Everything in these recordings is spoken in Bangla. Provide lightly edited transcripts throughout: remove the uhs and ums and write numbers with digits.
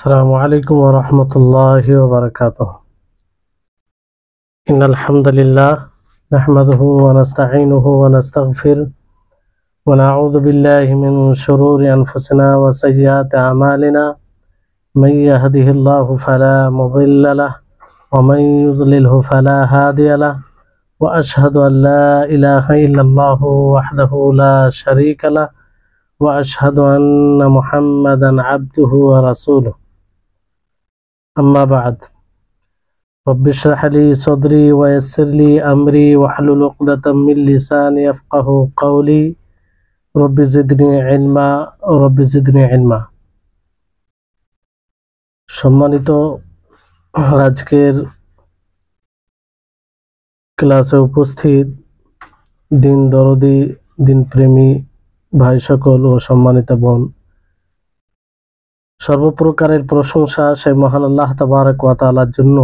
السلام عليكم ورحمة الله وبركاته. إن الحمد لله نحمده ونستعينه ونستغفره ونعوذ بالله من شرور أنفسنا وسيئات أعمالنا من يهده الله فلا مضل له ومن يضلله فلا هادي له وأشهد أن لا إله إلا الله وحده لا شريك له وأشهد أن محمدا عبده ورسوله أما بعد رب اشرح لي صدري ويسر لي أمري واحلل عقدة من لساني يفقهوا قولي رب زدني علما رب زدني علما। সম্মানিত আজকের ক্লাসে উপস্থিত দিন দরদি দিন প্রেমী ভাই সকল ও সম্মানিত বোন, সর্বপ্রকারের প্রশংসা সেই মহান আল্লাহ তাবারক ওয়া তাআলার জন্য,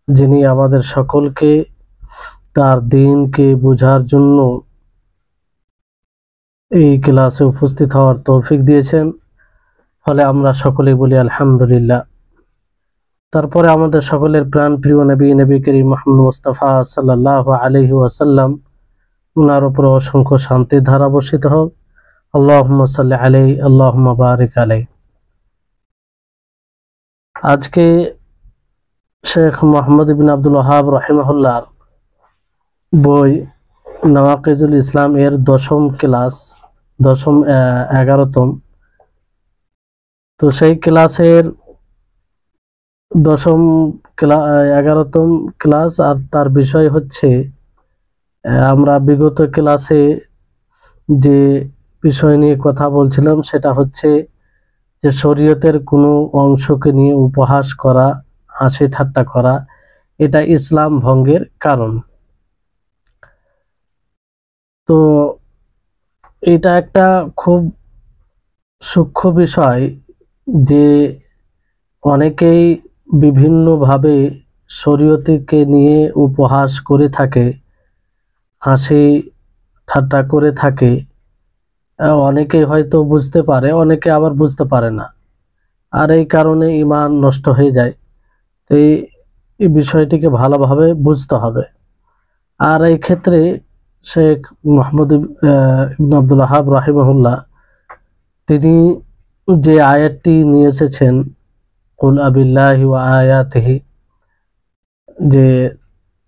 যিনি আমাদের সকলকে তার দ্বীনকে বোঝার জন্য এই ক্লাসে উপস্থিত হওয়ার তৌফিক দিয়েছেন। ফলে আমরা সকলেই বলি আলহামদুলিল্লাহ। তারপরে আমাদের সকলের প্রাণ প্রিয় নবী করিম মুহাম্মদ মুস্তাফা সাল্লাল্লাহু আলাইহি ওয়াসাল্লাম, ওনার উপর অসংখ্য শান্তির ধারা বর্ষিত হোক। আল্লাহুম্মা সাল্লি আলাইহি আল্লাহুম্মা বারিক আলাইহি। আজকে শেখ মুহাম্মদ ইবনে আব্দুল ওয়াহাব রাহিমাহুল্লাহ বই নওয়াকিজুল ইসলাম এর 10ম ক্লাস, 11তম। তো সেই ক্লাসের 11তম ক্লাস, আর তার বিষয় হচ্ছে আমরা বিগত ক্লাসে যে বিষয় নিয়ে কথা বলছিলাম সেটা হচ্ছে যে শরীয়তের কোনো অংশকে নিয়ে উপহাস করা, হাসি ঠাট্টা করা, এটা ইসলাম ভঙ্গের কারণ। তো এটা একটা খুব সূক্ষ্ম বিষয় যে অনেকেই বিভিন্নভাবে শরীয়তকে নিয়ে উপহাস করে থাকে, হাসি ঠাট্টা করে থাকে। অনেকেই হয়তো বুঝতে পারে, অনেকে আবার বুঝতে পারে না, আর এই কারণে ঈমান নষ্ট হয়ে যায়। তো এই বিষয়টিকে ভালোভাবে বুঝতে হবে। আর এই ক্ষেত্রে শেখ মুহাম্মদ ইবনে আব্দুল ওয়াহাব রাহিমাহুল্লাহ তিনি যে আয়াতটি নিয়ে এসেছেন, কুল আবিল্লাহি ওয়া আয়াতিহি, যে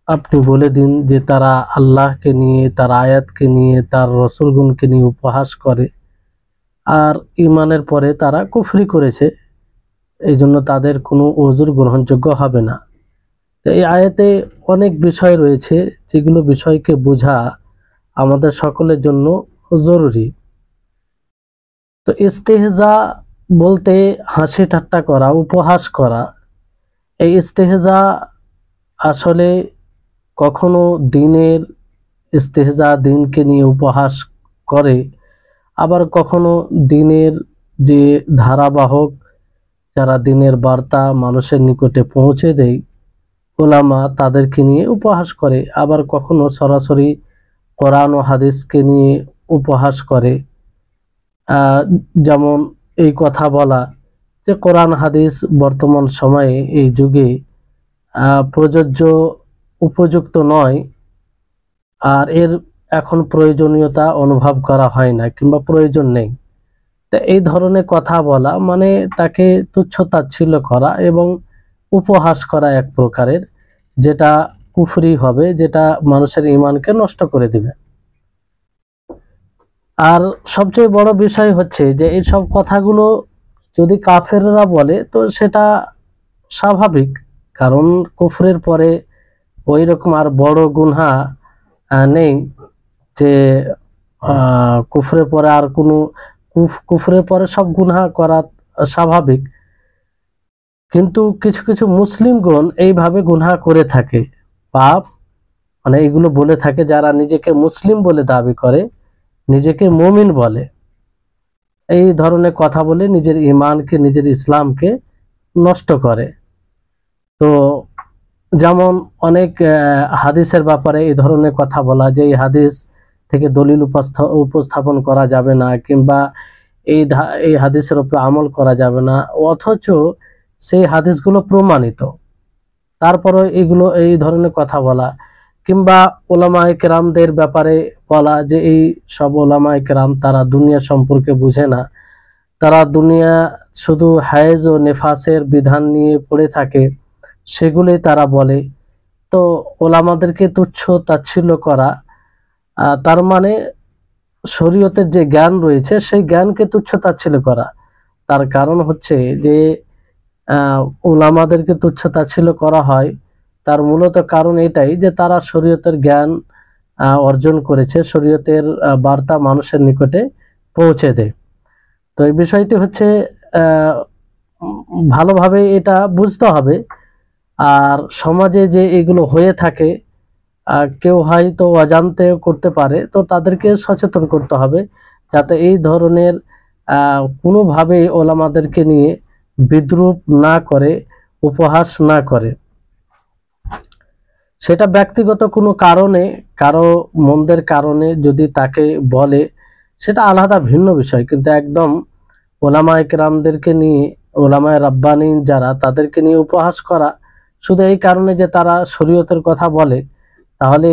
আপনি বলে দিন যে তারা আল্লাহকে নিয়ে, তার আয়াতকে নিয়ে, তার রসুলগণকে নিয়ে উপহাস করে আর ঈমানের পরে তারা কুফরি করেছে, এই জন্য তাদের কোনো ওযর গ্রহণযোগ্য হবে না। তো এই আয়াতে অনেক বিষয় রয়েছে যেগুলো বিষয়কে বোঝা আমাদের সকলের জন্য জরুরি। তো ইস্তেহজা বলতে হাসি ঠাট্টা করা, উপহাস করা। এই ইস্তেহজা আসলে কখনো দিনের ইস্তেহজা, দিনকে নিয়ে উপহাস করে, আবার কখনো দিনের যে ধারাবাহক যারা দিনের বার্তা মানুষের নিকটে পৌঁছে দেয়, ওলামা, তাদেরকে নিয়ে উপহাস করে। আবার কখনো সরাসরি কোরআন ও হাদিসকে নিয়ে উপহাস করে। যেমন এই কথা বলা যে কোরআন হাদিস বর্তমান সময়ে এই যুগে প্রযোজ্য, উপযুক্ত নয়, আর এর এখন প্রয়োজনীয়তা অনুভব করা হয় না কিংবা প্রয়োজন নেই। তো এই ধরনের কথা বলা মানে তাকে তুচ্ছ-তাচ্ছিল্য করা এবং উপহাস করা এক প্রকারের, যেটা কুফরি হবে, যেটা মানুষের ঈমানকে নষ্ট করে দিবে। আর সবচেয়ে বড় বিষয় হচ্ছে যে এইসব কথাগুলো যদি কাফেররা বলে তো সেটা স্বাভাবিক, কারণ কুফরের পরে ওই রকম আর বড় গুনাহ নেই যে কুফরের পরে আর কোনো, কুফরের পরে সব গুনাহ করা স্বাভাবিক। কিন্তু কিছু কিছু মুসলিমগণ এইভাবে গুনাহ করে থাকে, পাপ মানে এগুলো বলে থাকে, যারা নিজেকে মুসলিম বলে দাবি করে, নিজেকে মুমিন বলে, এই ধরনের কথা বলে নিজের ঈমানকে, নিজের ইসলামকে নষ্ট করে। তো যেমন অনেক হাদিসের ব্যাপারে এই ধরনের কথা বলা যে এই হাদিস থেকে দলিল উপস্থাপন করা যাবে না, কিংবা এই হাদিসের উপর আমল করা যাবে না, অথচ সেই হাদিসগুলো প্রমাণিত, তারপরে এগুলো এই ধরনের কথা বলা, কিংবা ওলামায়ে কেরামদের ব্যাপারে বলা যে এই সব ওলামায়ে কেরাম তারা দুনিয়া সম্পর্কে বুঝে না, তারা দুনিয়া শুধু হায়েজ ও নেফাসের বিধান নিয়ে পড়ে থাকে, সেগুলি তারা বলে। তো ওলামাদেরকে তুচ্ছ তাচ্ছিল্য করা, তার মানে শরীয়তের যে জ্ঞান রয়েছে সেই জ্ঞানকে তুচ্ছ তাচ্ছিল্য করা। তার কারণ হচ্ছে যে ওলামাদেরকে তুচ্ছ তাচ্ছিল্য করা হয়, তার মূলত কারণ এটাই যে তারা শরীয়তের জ্ঞান অর্জন করেছে, শরীয়তের বার্তা মানুষের নিকটে পৌঁছে দেয়। তো এই বিষয়টি হচ্ছে ভালোভাবে এটা বুঝতে হবে। আর সমাজে যে এগুলো হয়ে থাকে, কেউ হয়তো অজান্তে করতে পারে, তো তাদেরকে সচেতন করতে হবে যাতে এই ধরনের কোনোভাবে ওলামাদেরকে নিয়ে বিদ্রূপ না করে, উপহাস না করে। সেটা ব্যক্তিগত কোনো কারণে, কারো মন্দের কারণে যদি তাকে বলে, সেটা আলাদা ভিন্ন বিষয়, কিন্তু একদম ওলামায়ে কেরামদেরকে নিয়ে, ওলামায়ে রাব্বানী যারা, তাদেরকে নিয়ে উপহাস করা শুধু এই কারণে যে তারা শরীয়তের কথা বলে, তাহলে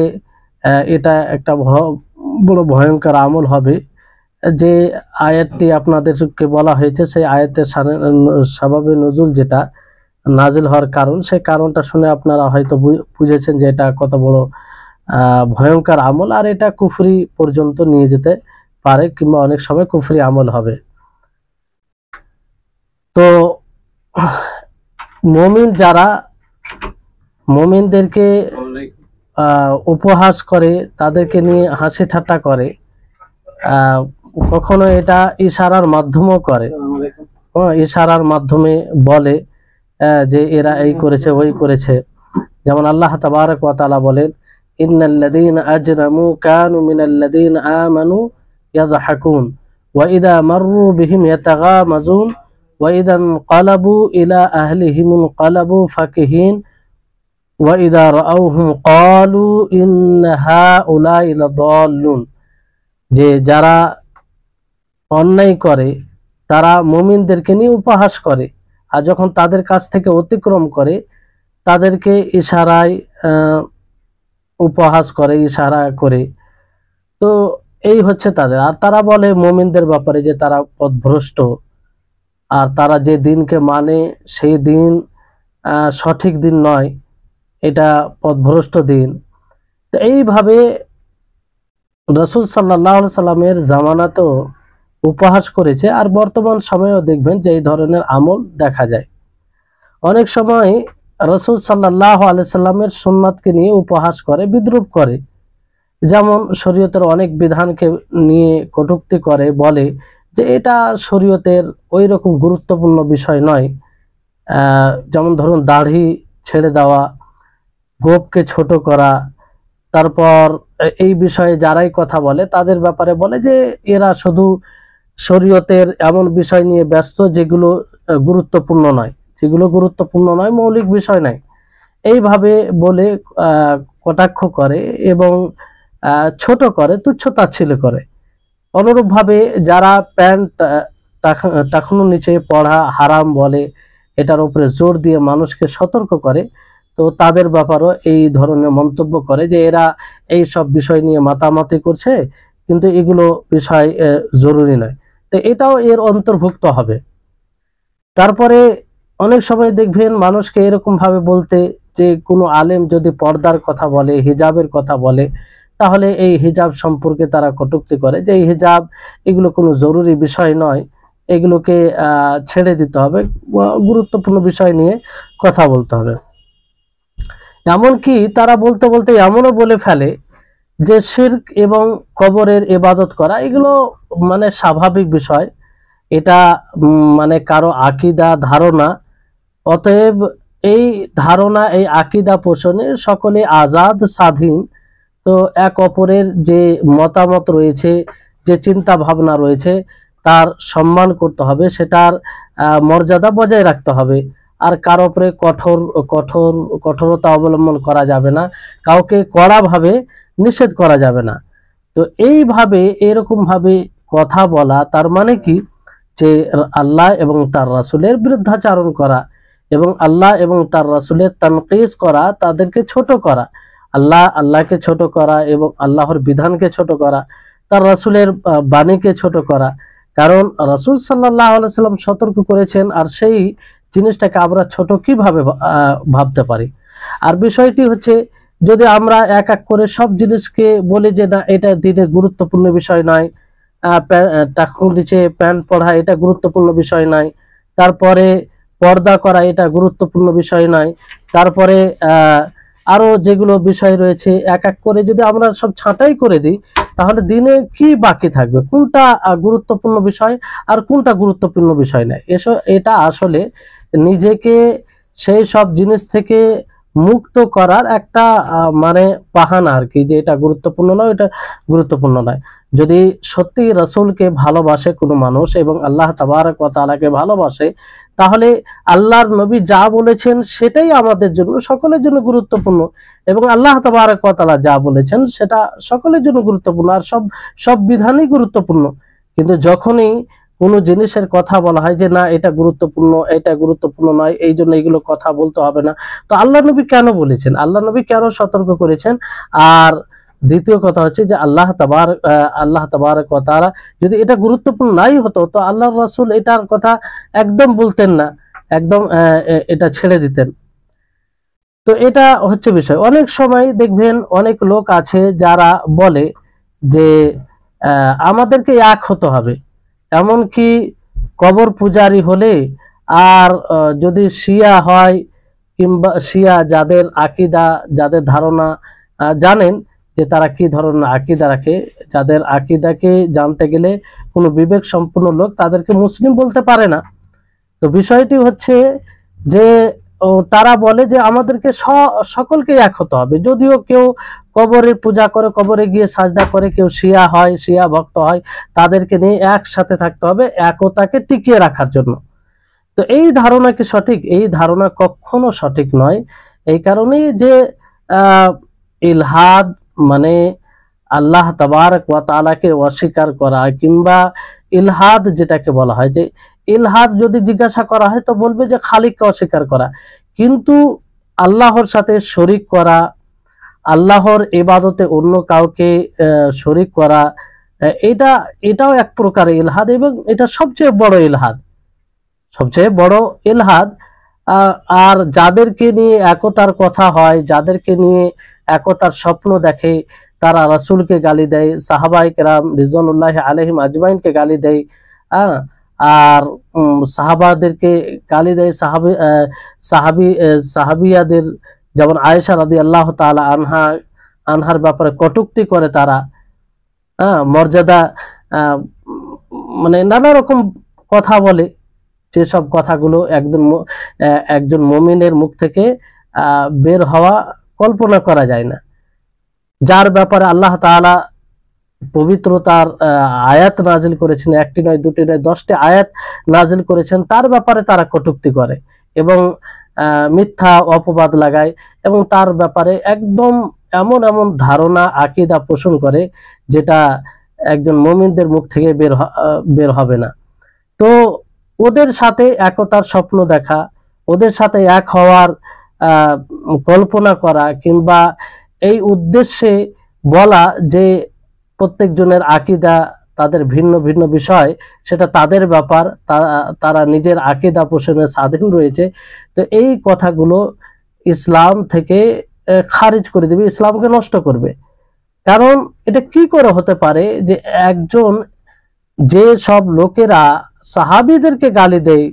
এটা একটা বড় ভয়ঙ্কর আমল হবে। যে আয়াতটি আপনাদেরকে বলা হয়েছে, সেই আয়াতের সাবাবে নজুল যেটা নাজিল হওয়ার কারণ, সেই কারণটা শুনে আপনারা হয়তো বুঝেছেন যে এটা কত বড় ভয়ঙ্কর আমল, আর এটা কুফরি পর্যন্ত নিয়ে যেতে পারে, কিংবা অনেক সময় কুফরি আমল হবে। তো মুমিন যারা মুমিনদেরকে উপহাস করে, তাদেরকে নিয়ে হাসি ঠাট্টা করে, কখনো এটা ইশারার মাধ্যমেও করে, ইশারার মাধ্যমে বলে যে এরা এই করেছে ওই করেছে। যেমন আল্লাহ তাবারক ওয়া তাআলা বলেন, ইন্নাল্লাযীনা আজরামু কানু মিনাল্লাযীনা আমানু ইয়াযহাকুন ওয়া ইযা মাররু বিহিম ইয়াতাগামাজুন ওয়া ইযা ইনকালাবু ইলা আহলিহিম ইনকালাবু ফাকিহিন ওয়া ইযা রাআউহুম ক্বালু ইন্না হাউলাই লাদাল্লুন। যে যারা অন্যায় করে তারা মুমিনদেরকে নিয়ে উপহাস করে, আর যখন তাদের কাছ থেকে অতিক্রম করে তাদেরকে ইশারায় উপহাস করে, ইশারা করে। তো এই হচ্ছে তাদের। আর তারা বলে মুমিনদের ব্যাপারে যে তারা পথভ্রষ্ট, আর তারা যে দিনকে মানে সেই দিন সঠিক দিন নয়, এটা পথভ্রষ্ট দিন। তো এইভাবে রাসূল সাল্লাল্লাহু আলাইহি সাল্লামের জামানাতেও উপহাস করেছে, আর বর্তমান সময়েও দেখবেন যে এই ধরনের আমল দেখা যায়। অনেক সময় রাসূল সাল্লাল্লাহু আলাইহি সাল্লামের সুন্নাতকে নিয়ে উপহাস করে, বিদ্রূপ করে। যেমন শরীয়তের অনেক বিধানকে নিয়ে কটূক্তি করে, বলে যে এটা শরীয়তের ওই রকম গুরুত্বপূর্ণ বিষয় নয়। যেমন ধরুন দাড়ি ছেড়ে দেওয়া, গোঁফকে ছোট করা, তারপর এই বিষয়ে যারাই কথা বলে তাদের ব্যাপারে বলে যে এরা শুধু শরীয়তের এমন বিষয় নিয়ে ব্যস্ত যেগুলো গুরুত্বপূর্ণ নয়, মৌলিক বিষয় নয়, এইভাবে বলে কটাক্ষ করে এবং ছোট করে, তুচ্ছ তাচ্ছিল্য করে। অনুরূপভাবে যারা প্যান্ট টাকনুর নিচে পড়া হারাম বলে, এটার উপরে জোর দিয়ে মানুষকে সতর্ক করে, তো তাদের ব্যাপারও এই ধরনের মন্তব্য করে যে এরা এই সব বিষয় নিয়ে মাতামাতি করছে, কিন্তু এগুলো বিষয় জরুরি নয়। তো এটাও এর অন্তর্ভুক্ত হবে। তারপরে অনেক সময় দেখবেন মানুষকে এরকম ভাবে বলতে, যে কোনো আলেম যদি পর্দার কথা বলে, হিজাবের কথা বলে, তাহলে এই হিজাব সম্পর্কে তারা কটূক্তি করে যে এই হিজাব এগুলো কোনো জরুরি বিষয় নয়, এগুলোকে ছেড়ে দিতে হবে, গুরুত্বপূর্ণ বিষয় নিয়ে কথা বলতে হবে। এমনকি তারা বলতে বলতে এমনও বলে ফেলে যে শিরক এবং কবরের ইবাদত করা এগুলো মানে স্বাভাবিক বিষয়, এটা মানে কারো আকীদা ধারণা, অতএব এই ধারণা, এই আকীদা পোষণে সকলে আজাদ, স্বাধীন। তো এক অপরের যে মতামত রয়েছে, যে চিন্তা ভাবনা রয়েছে, তার সম্মান করতে হবে, সেটার মর্যাদা বজায় রাখতে হবে। আর কারো উপরে কঠোরতা অবলম্বন করা যাবে না, কাউকে কড়াভাবে নিষেধ করা যাবে না। তো এইভাবে এরকম ভাবে কথা বলা, তার মানে কি যে আল্লাহ এবং তার রাসূলের বিরুদ্ধাচরণ করা এবং আল্লাহ এবং তার রাসূলের তানকিস করা, তাদেরকে ছোট করা, আল্লাহকে ছোট করা এবং আল্লাহর বিধানকে ছোট করা, তার রাসূলের বাণীকে ছোট করা। কারণ রাসূল সাল্লাল্লাহু আলাইহি ওয়াসাল্লাম সতর্ক করেছেন, আর সেই জিনিসটাকে আমরা ছোট কিভাবে ভাবতে পারি। আর বিষয়টি হচ্ছে, যদি আমরা এক এক করে সব জিনিসকে বলি যে না এটা দিনের গুরুত্বপূর্ণ বিষয় নয়, টাকুর নিচে প্যান্ট পরা এটা গুরুত্বপূর্ণ বিষয় নয়, তারপরে পর্দা করা এটা গুরুত্বপূর্ণ বিষয় নয়, তারপরে আরো যেগুলো বিষয় রয়েছে এক এক করে যদি আমরা সব ছাঁটাই করে দিই, তাহলে দিনে কি বাকি থাকবে, কোনটা গুরুত্বপূর্ণ বিষয় আর কোনটা গুরুত্বপূর্ণ বিষয় নয়। এটা আসলে নিজেকে সেই সব জিনিস থেকে মুক্ত করার একটা মানে বাহানা আর কি, যে এটা গুরুত্বপূর্ণ নয়, এটা গুরুত্বপূর্ণ নয়। যদি সত্যি রাসূলকে ভালোবাসে কোনো মানুষ এবং আল্লাহ তাবারক ওয়া তাআলাকে ভালোবাসে, তাহলে আল্লাহর নবী যা বলেছেন সেটাই আমাদের জন্য, সকলের জন্য গুরুত্বপূর্ণ, এবং আল্লাহ তাবারক ওয়া তাআলা যা বলেছেন সেটা সকলের জন্য গুরুত্বপূর্ণ, আর সব বিধানই গুরুত্বপূর্ণ। কিন্তু যখনই কোনো জিনিসের কথা বলা হয় যে না এটা গুরুত্বপূর্ণ, এটা গুরুত্বপূর্ণ নয়, এই জন্য এগুলো কথা বলতে হবে না, তো আল্লাহ নবী কেন বলেছেন, আল্লাহ নবী কেন সতর্ক করেছেন? আর দ্বিতীয় কথা হচ্ছে যে আল্লাহ তাবারক ওয়া তাআলা যদি এটা গুরুত্বপূর্ণ নাই হতো, তো আল্লাহর রাসূল এটার কথা একদম বলতেন না, একদম এটা ছেড়ে দিতেন। তো এটা হচ্ছে বিষয়। অনেক সময় দেখবেন অনেক লোক আছে যারা বলে যে আমাদেরকে এক হতে হবে, এমনকি কবর পূজারি হলে আর যদি শিয়া হয়, কিংবা শিয়া যাদের আকীদা, যাদের ধারণা জানেন যে তারা কি ধরনের আকীদা রাখে, যাদের আকীদাকে জানতে গেলে কোনো বিবেক সম্পন্ন লোক তাদেরকে মুসলিম বলতে পারে না। তো বিষয়টি হচ্ছে যে তারা বলে যে আমাদেরকে সকলকে এক হতে হবে, যদিও কেউ কবরে পূজা করে, কবরে গিয়ে সাজদা করে, কেউ শিয়া হয়, শিয়া ভক্ত হয়, তাদেরকে নিয়ে একসাথে থাকতে হবে একতাকে টিকিয়ে রাখার জন্য। তো এই ধারণা কি সঠিক? এই ধারণা কখনো সঠিক নয়। এই কারণেই যে ইলহাদ মানে আল্লাহ তাবারক ওয়া তাআলাকে অস্বীকার করা, কিংবা ইলহাদ যেটাকে বলা হয়, যে ইলহাদ যদি জিজ্ঞাসা করা হয় তো বলবে যে খালিককে অস্বীকার করা, কিন্তু আল্লাহর সাথে শরীক করা, আল্লাহর ইবাদতে অন্য কাউকে শরীক করা, এটাও এক প্রকার ইলহাদ, এবং এটা সবচেয়ে বড় ইলহাদ, সবচেয়ে বড় ইলহাদ। আর যাদেরকে নিয়ে একতার কথা হয়, যাদেরকে নিয়ে একতার স্বপ্ন দেখে, তারা রাসূলকে গালি দেয়, সাহাবায়ে কেরাম রিজওয়ানুল্লাহি আলাইহিম আজমাইনকে গালি দেয়, আর সাহাবাদেরকে গালি দেয়, সাহাবিয়াদের, যেমন আয়েশা রাদিয়াল্লাহু তাআলা আনহার ব্যাপারে কটূক্তি করে তারা, মর্যাদা মানে নানা রকম কথা বলে, যেসব কথাগুলো একজন মুমিনের মুখ থেকে বের হওয়া কল্পনা করা যায় না, যার ব্যাপারে আল্লাহ তাআলা পবিত্রতার আয়াত নাজিল করেছেন, একটি নয়, দুটি নয়, 10টি আয়াত নাজিল করেছেন, তার ব্যাপারে তারা কটূক্তি করে এবং মিথ্যা অপবাদ লাগায়, এবং তার ব্যাপারে একদম এমন ধারণা আকীদা পোষণ করে যেটা একজন মুমিনদের মুখ থেকে বের হবে না। তো ওদের সাথে একতার স্বপ্ন দেখা, ওদের সাথে এক হওয়ার কল্পনা করা, কিংবা এই উদ্দেশ্যে বলা যে প্রত্যেকজনের আকীদা তাদের ভিন্ন ভিন্ন বিষয়, সেটা তাদের ব্যাপার, তারা নিজের আকীদা পোষণে স্বাধীন রয়েছে, তো এই কথাগুলো ইসলাম থেকে খারিজ করে দিবে, ইসলামকে নষ্ট করবে। কারণ এটা কি করে হতে পারে যে একজন, যে সব লোকেরা সাহাবীদেরকে গালি দেয়,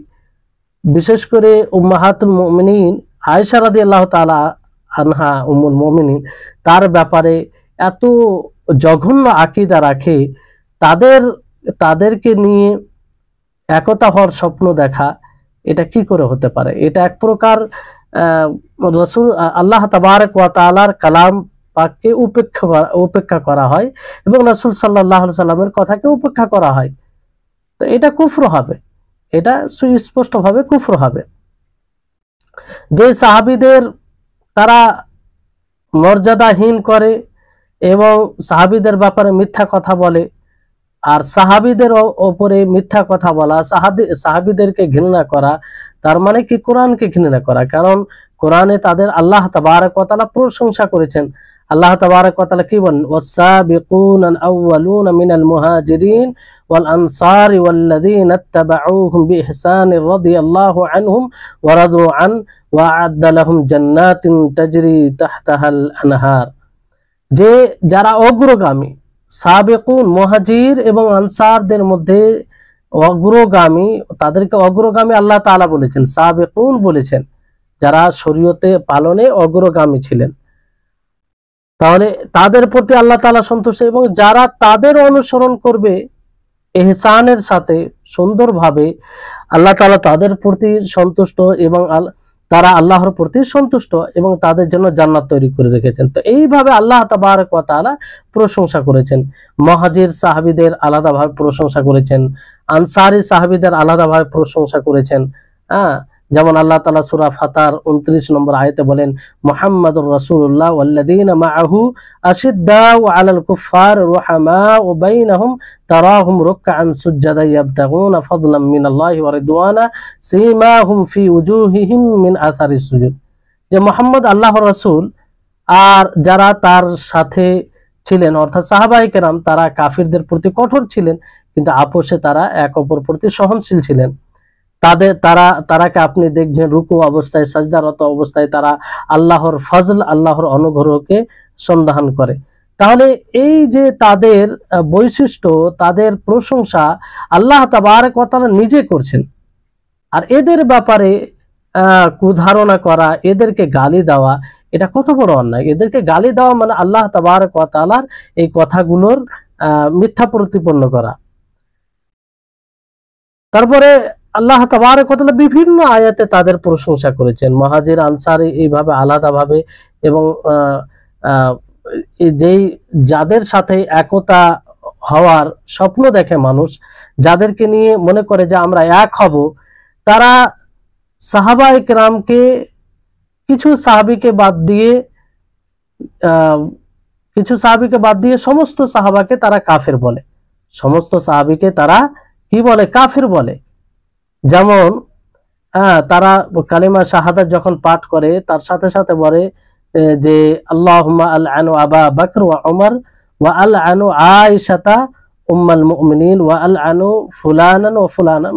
বিশেষ করে উম্মাহাতুল মুমিনিন আয়েশা রাদিয়াল্লাহু তাআলা আনহা উম্মুল মুমিনিন, তার ব্যাপারে এত জঘন্য আকীদা রাখে, তাদেরকে নিয়ে একতা হওয়ার স্বপ্ন দেখা, এটা কি করে হতে পারে? এটা এক প্রকার রাসূল আল্লাহ তাবারক ওয়া তাআলার কালাম পাককে উপেক্ষা করা হয়, এবং রাসূল সাল্লাল্লাহু আলাইহি সাল্লামের কথাকে উপেক্ষা করা হয়। তো এটা কুফর হবে, এটা সুস্পষ্টভাবে কুফর হবে। যে সাহাবীদের তারা মর্যাদাহীন করে এবং সাহাবীদের ব্যাপারে মিথ্যা কথা বলে, আর সাহাবীদের ওপরে মিথ্যা কথা বলা, সাহাবীদেরকে ঘৃণা করা, তার মানে কি কোরআনকে ঘৃণা করা। কারণ কোরআনে তাদের আল্লাহ তাবারক ওয়া তাআলা প্রশংসা করেছেন। আল্লাহ তাবারক ওয়া তাআলা কি বলেন, ওয়াস-সাবিকুনাল আউয়ালুনা মিনাল মুহাজিরিন ওয়াল আনসারি ওয়াল্লাযীনা ইত্তাবাউহুম বিইহসানির রাদিয়াল্লাহু আনহুম ওয়া রাদু আন ওয়া আ'আদ্দা লাহুম জান্নাতিন তাজরি তাহতাহাল আনহার। যে যারা অগ্রগামী, সাবেকুন মুহাজির এবং আনসারদের মধ্যে অগ্রগামী, তাদেরকে অগ্রগামী আল্লাহ তাআলা বলেছেন, সাবেকুন বলেছেন, যারা শরীয়তে পালনে অগ্রগামী ছিলেন। তাহলে তাদের প্রতি আল্লাহ তাআলা সন্তুষ্ট, এবং যারা তাদের অনুসরণ করবে ইহসানের সাথে সুন্দরভাবে, আল্লাহ তাআলা তাদের প্রতি সন্তুষ্ট এবং তারা আল্লাহর প্রতি সন্তুষ্ট এবং তাদের জন্য জান্নাত তৈরি করে রেখেছেন। তো এইভাবে আল্লাহ তাবারক ওয়া তাআলা প্রশংসা করেছেন। মুহাজির সাহাবীদের আলাদাভাবে প্রশংসা করেছেন, আনসারী সাহাবীদের আলাদাভাবে প্রশংসা করেছেন। যেমন আল্লাহ তাআলা সূরা ফাতার 29 নম্বর আয়াতে বলেন, মুহাম্মাদুর রাসূলুল্লাহ ওয়াল্লাযীনা মাআহু আশিদ্দাউ আলাল কুফফার রুহামাউ বাইনাহুম তারাহুম রুকআন সুজদান ইয়াবতাগুনা ফাদলাম মিনাল্লাহি ওয়া রিদওয়ানা সীমাহুম ফি উজুহিহিম মিন আথারিস সুজুদ। যে মুহাম্মদ আল্লাহর রাসূল আর যারা তার সাথে ছিলেন অর্থাৎ সাহাবায়ে কেরাম, তারা কাফিরদের প্রতি কঠোর ছিলেন, কিন্তু আপোষে তারা এক অপর প্রতি সহনশীল ছিলেন। তারাকে আপনি দেখবেন রুকু অবস্থায়, সাজদারত অবস্থায় তারা আল্লাহর ফজল, আল্লাহর অনুগ্রহকে সন্ধান করে। তাহলে এই যে তাদের বৈশিষ্ট্য, তাদের প্রশংসা আল্লাহ তাবারক ওয়া তাআলা নিজে করছেন। আর এদের ব্যাপারে কুধারণা করা, এদেরকে গালি দেওয়া, এটা কত বড় অন্যায়। এদেরকে গালি দেওয়া মানে আল্লাহ তাবারক ওয়া তাআলার এই কথাগুলোর মিথ্যা প্রতিপন্ন করা। তারপরে আল্লাহ তাবারক ওয়া তাআলা বিভিন্ন আয়াতে তাদের প্রশংসা করেছেন, মুহাজির আনসারী এইভাবে আলাদাভাবে, এবং যাদের সাথে একতা হওয়ার স্বপ্ন দেখে মানুষ, যাদেরকে নিয়ে মনে করে যে আমরা এক হব, তারা সাহাবায়ে কেরামকে, কিছু সাহাবীকে বাদ দিয়ে সমস্ত সাহাবাকে তারা কাফের বলে, সমস্ত সাহাবীকে তারা কি বলে, কাফের বলে। যেমন তারা কালিমা শাহাদাত যখন পাঠ করে তার সাথে সাথে বলে যে আল্লাহুম্মা আলআনু আবা বকর ওয়া উমর ওয়া আলআনু আয়েশাতা উম্মাল মুমিনিন ওয়া আলআনু ফুলানান ওয়া ফুলানা,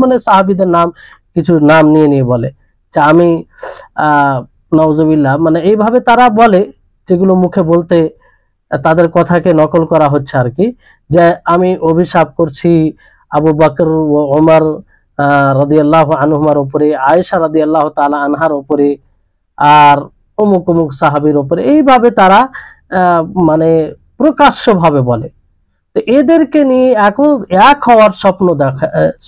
মানে সাহাবীদের নাম, কিছু নাম নিয়ে বলে যে আমি নাউজুবিল্লাহ, মানে এইভাবে তারা বলে, যেগুলো মুখে বলতে তাদের কথাকে নকল করা হচ্ছে আর কি, যে আমি অভিশাপ করছি আবু বকর ও ওমর রাদিয়াল্লাহু আনহুমার উপরে, আয়েশা রাদিয়াল্লাহু তাআলা আনহার উপরে, আর অমুক অমুক সাহাবীর উপরে। এইভাবে তারা মানে প্রকাশ্যভাবে বলে। তো এদেরকে নিয়ে এক হওয়ার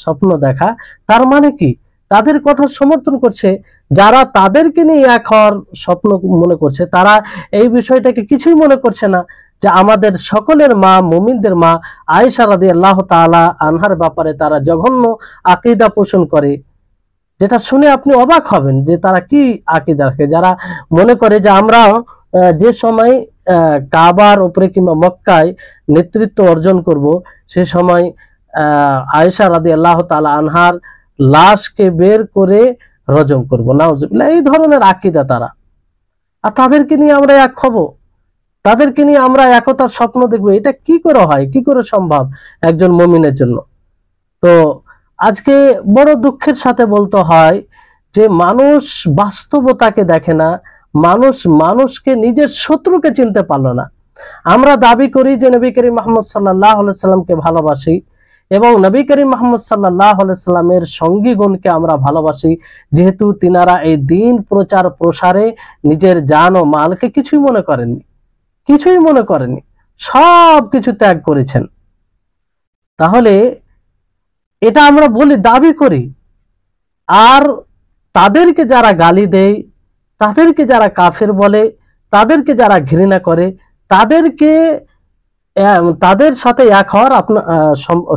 স্বপ্ন দেখা তার মানে কি, তাদের কথা সমর্থন করছে। যারা তাদেরকে নিয়ে এক হওয়ার স্বপ্ন মনে করছে, তারা এই বিষয়টাকে কিছুই মনে করছে না যে আমাদের সকলের মা, মুমিনদের মা আয়েশা রাদিয়াল্লাহু তাআলা আনহার ব্যাপারে তারা জঘন্য আকীদা পোষণ করে, যেটা শুনে আপনি অবাক হবেন যে তারা কি আকীদা রাখে। যারা মনে করে যে আমরা যে সময় কাবার উপরে কিংবা মক্কায় নেতৃত্ব অর্জন করব, সে সময় আয়েশা রাদিয়াল্লাহু তাআলা আনহার লাশকে বের করে রজম করব, নাউজুবিল্লাহ। এই ধরনের আকীদা তারা। আর তাদেরকে নিয়ে আমরা এক হব, তাদেরকে নিয়ে আমরা একতার স্বপ্ন দেখব, এটা কি করে হয়, কি করে সম্ভব একজন মুমিনের জন্য? তো আজকে বড় দুঃখের সাথে বলতে হয় যে মানুষ বাস্তবতাকে দেখে না, মানুষকে নিজের শত্রুকে চিনতে পারলো না। আমরা দাবি করি যে নবী করিম মুহাম্মদ সাল্লাল্লাহু আলাইহি সাল্লামকে ভালোবাসি এবং নবী করিম মুহাম্মদ সাল্লাল্লাহু আলাইহি সাল্লামের সঙ্গীগণকে আমরা ভালোবাসি, যেহেতু তিনারা এই দ্বীন প্রচার প্রসারে নিজের জান ও মালকে কিছুই মনে করেননি, সব কিছু ত্যাগ করেছেন। তাহলে এটা আমরা বলি, দাবি করি। আর তাদেরকে যারা গালি দেয়, তাদেরকে যারা কাফের বলে, তাদেরকে যারা ঘৃণা করে, তাদের সাথে এক হওয়ার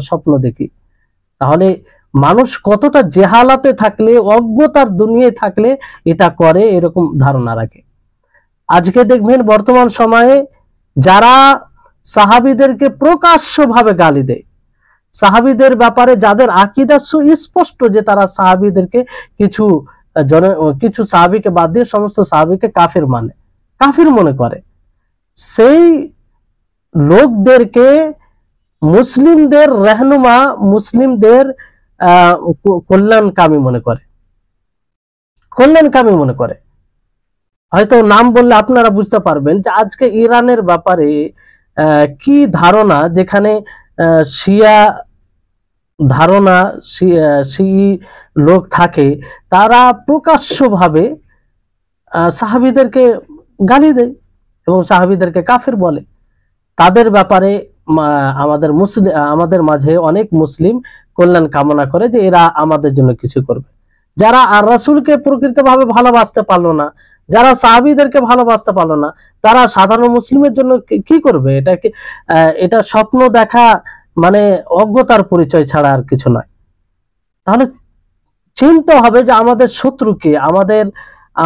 স্বপ্ন দেখি। তাহলে মানুষ কতটা জেহালাতে থাকলে, অজ্ঞতার দুনিয়ায় থাকলে এটা করে, এরকম ধারণা রাখে। আজকে দেখবেন বর্তমান সময়ে যারা সাহাবীদেরকে প্রকাশ্যভাবে গালি দেয়, সাহাবীদের ব্যাপারে যাদের আকীদা সুস্পষ্ট যে তারা সাহাবীদেরকে কিছু কিছু সাহাবীকে বাদ দিয়ে সমস্ত সাহাবীকে কাফির মানে, কাফির মনে করে, সেই লোকদেরকে মুসলিমদের রহনুমা, মুসলিমদের কল্যাণকামী মনে করে, কল্যাণকামী মনে করে। হয়তো নাম বললে আপনারা বুঝতে পারবেন যে আজকে ইরানের ব্যাপারে কি ধারণা, যেখানে শিয়া ধারণা, শিই লোক থাকে, তারা প্রকাশ্যভাবে সাহাবীদেরকে গালি দেয় এবং সাহাবীদেরকে কাফের বলে। তাদের ব্যাপারে আমাদের মাঝে অনেক মুসলিম কল্যাণ কামনা করে যে এরা আমাদের জন্য কিছু করবে। যারা আর রাসূলকে প্রকৃতভাবে ভালোবাসতে পারলো না, যারা সাহাবীদেরকে ভালোবাসতে পারলো না, তারা সাধারণ মুসলিমের জন্য কি করবে? এটা স্বপ্ন দেখা, মানে অজ্ঞতার পরিচয় ছাড়া আর কিছু নয়। তাহলে চিন্তা হবে যে আমাদের শত্রুকে,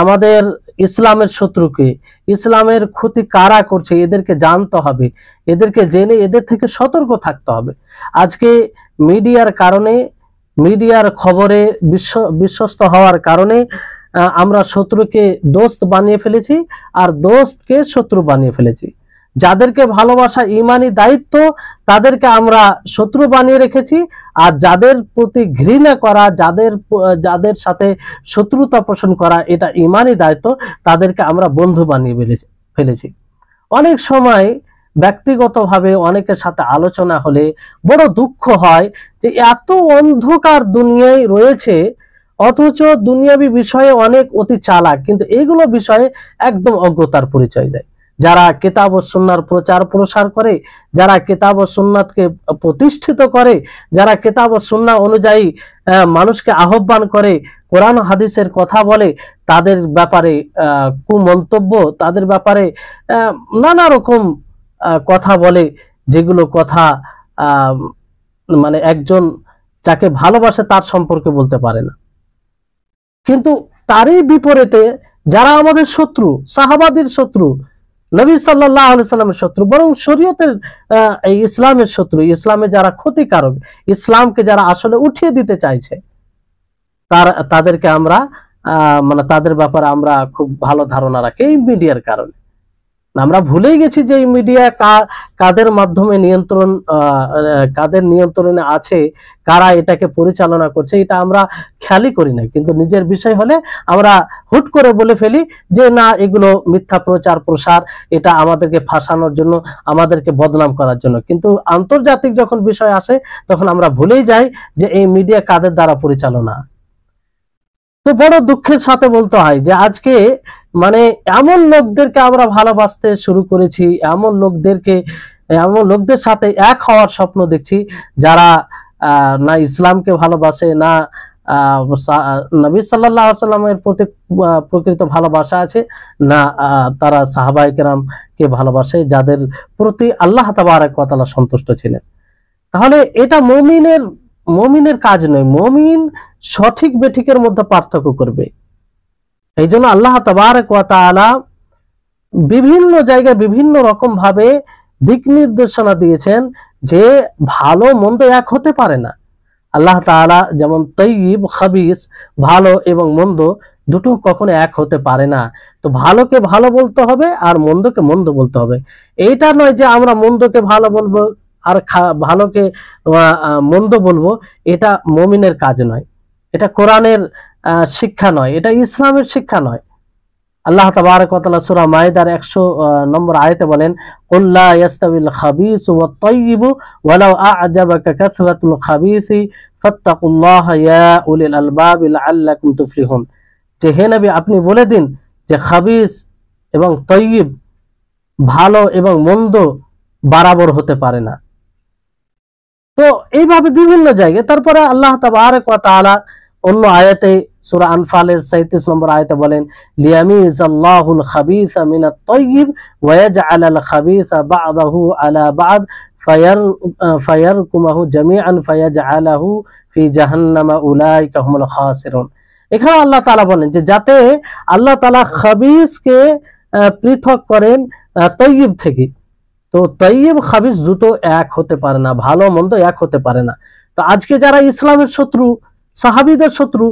আমাদের ইসলামের শত্রুকে, ইসলামের ক্ষতি কারা করছে, এদেরকে জানতে হবে, এদেরকে জেনে এদের থেকে সতর্ক থাকতে হবে। আজকে মিডিয়ার কারণে, মিডিয়ার খবরে বিশ্বস্ত হওয়ার কারণে আমরা শত্রুকে দোস্ত বানিয়ে ফেলেছি আর দোস্তকে শত্রু বানিয়ে ফেলেছি। যাদেরকে ভালোবাসা ইমানি দায়িত্ব, তাদেরকে আমরা শত্রু বানিয়ে রেখেছি, আর যাদের প্রতি ঘৃণা করা, যাদের সাথে শত্রুতা পোষণ করা এটা ইমানি দায়িত্ব, তাদেরকে আমরা বন্ধু বানিয়ে ফেলেছি। অনেক সময় ব্যক্তিগতভাবে অনেকের সাথে আলোচনা হলে বড় দুঃখ হয় যে এত অন্ধকার দুনিয়ায় রয়েছে, অথচ দুনিয়াবী বিষয়ে অনেক অতি চালাক, কিন্তু এইগুলো বিষয়ে একদম অজ্ঞতার পরিচয় দেয়। যারা কিতাব ও সুন্নাহর প্রচার প্রসার করে, যারা কিতাব ও সুন্নাতকে প্রতিষ্ঠিত করে, যারা কিতাব ও সুন্নাহ অনুযায়ী মানুষকে আহ্বান করে, কোরআন হাদিসের কথা বলে, তাদের ব্যাপারে কুমন্তব্য, তাদের ব্যাপারে নানা রকম কথা বলে, যেগুলো কথা মানে একজন যাকে ভালোবাসে তার সম্পর্কে বলতে পারে না। কিন্তু তারই বিপরীতে যারা আমাদের শত্রু, সাহাবাদের শত্রু, নবী সাল্লাল্লাহু আলাইহি সাল্লামের শত্রু, বরং শরীয়তের ইসলামের শত্রু, ইসলামে যারা ক্ষতিকারক, ইসলামকে যারা আসলে উঠিয়ে দিতে চাইছে, তাদেরকে আমরা মানে তাদের ব্যাপারে আমরা খুব ভালো ধারণা রাখি এই মিডিয়ার কারণে। আমরা ভুলেই গেছি যে এই মিডিয়া কাদের মাধ্যমে কাদের নিয়ন্ত্রণে আছে, কারা এটাকে পরিচালনা করছে, এটা আমরা খেয়ালই করি না। কিন্তু নিজের বিষয় হলে আমরা হুট করে বলে ফেলি যে না, এগুলো মিথ্যা প্রচার প্রসার, এটা আমাদেরকে ফাঁসানোর জন্য, আমাদেরকে বদনাম করার জন্য। কিন্তু আন্তর্জাতিক যখন বিষয় আসে তখন আমরা ভুলেই যাই যে এই মিডিয়া কাদের দ্বারা পরিচালনা। তো বড় দুঃখের সাথে বলতে হয় যে আজকে মানে এমন লোকদেরকে আমরা ভালোবাসতে শুরু করেছি, এমন লোকদের সাথে এক হওয়ার স্বপ্ন দেখছি, যারা না ইসলামকে ভালোবাসে, না নবী সাল্লাল্লাহু আলাইহি ওয়াসাল্লামের প্রতি প্রকৃত ভালোবাসা আছে, না তারা সাহাবায়ে কেরামকে ভালোবাসে, যাদের প্রতি আল্লাহ তাবারক ওয়া তাআলা সন্তুষ্ট ছিলেন। তাহলে এটা মুমিনের কাজ নয়। মুমিন সঠিক বেঠিকের মধ্যে পার্থক্য করবে। এই জন্য আল্লাহ তাবারক ওয়া তাআলা বিভিন্ন জায়গায় বিভিন্ন রকম ভাবে দিক নির্দেশনা দিয়েছেন যে ভালো মন্দ এক হতে পারে না। আল্লাহ তাআলা যেমন তাইয়িব, খাবিস, ভালো এবং মন্দ দুটো কখনো এক হতে পারে না। তো ভালোকে ভালো বলতে হবে আর মন্দকে মন্দ বলতে হবে। এইটা নয় যে আমরা মন্দকে ভালো বলবো আর ভালোকে মন্দ বলবো, এটা মুমিনের কাজ নয়, এটা কোরআনের শিক্ষা নয়, এটা ইসলামের শিক্ষা নয়। আল্লাহ তাবারক ওয়া তাআলা সূরা মাইদার 100 নম্বর আয়াতে বলেন, কুল লা ইয়াস্তাবিল খাবিসু ওয়াত তাইয়িবু ওয়ালাউ আ'জাবাকা কাসরাতুল খাবিসি ফাত্তাকুল্লাহা ইয়া উলিল আলবাবি লাআল্লাকুম তুফলিহুন। যে হে নবী, আপনি বলে দিন যে খাবিস এবং তাইয়িব, ভালো এবং মন্দ বরাবর হতে পারে না। তো এইভাবে বিভিন্ন জায়গায় তারপরে আল্লাহ তাবারক ওয়া তাআলা অন্য আয়াতে সূরা আনফালের 37 নম্বর আয়াতে বলেন, লিয়ামিজাল্লাহুল খাবিসা মিনাত তাইয়িব ওয়া ইয়াজআলাল খাবিসা বা'দাহু আলা বা'দ ফায়ারকুমাহু জামিআন ফায়াজআলাহু ফি জাহান্নামা উলাইকা হুমুল খাসিরুন। এখানে আল্লাহ তাআলা বলেন যে যাতে আল্লাহ তাআলা খাবিসকে পৃথক করেন তাইয়িব থেকে, তো তৈয়ব খাবিস দুটো এক হতে পারে না, ভালো মন্দ এক হতে পারে না। তো আজকে যারা ইসলামের শত্রু, সাহাবীদের শত্রু,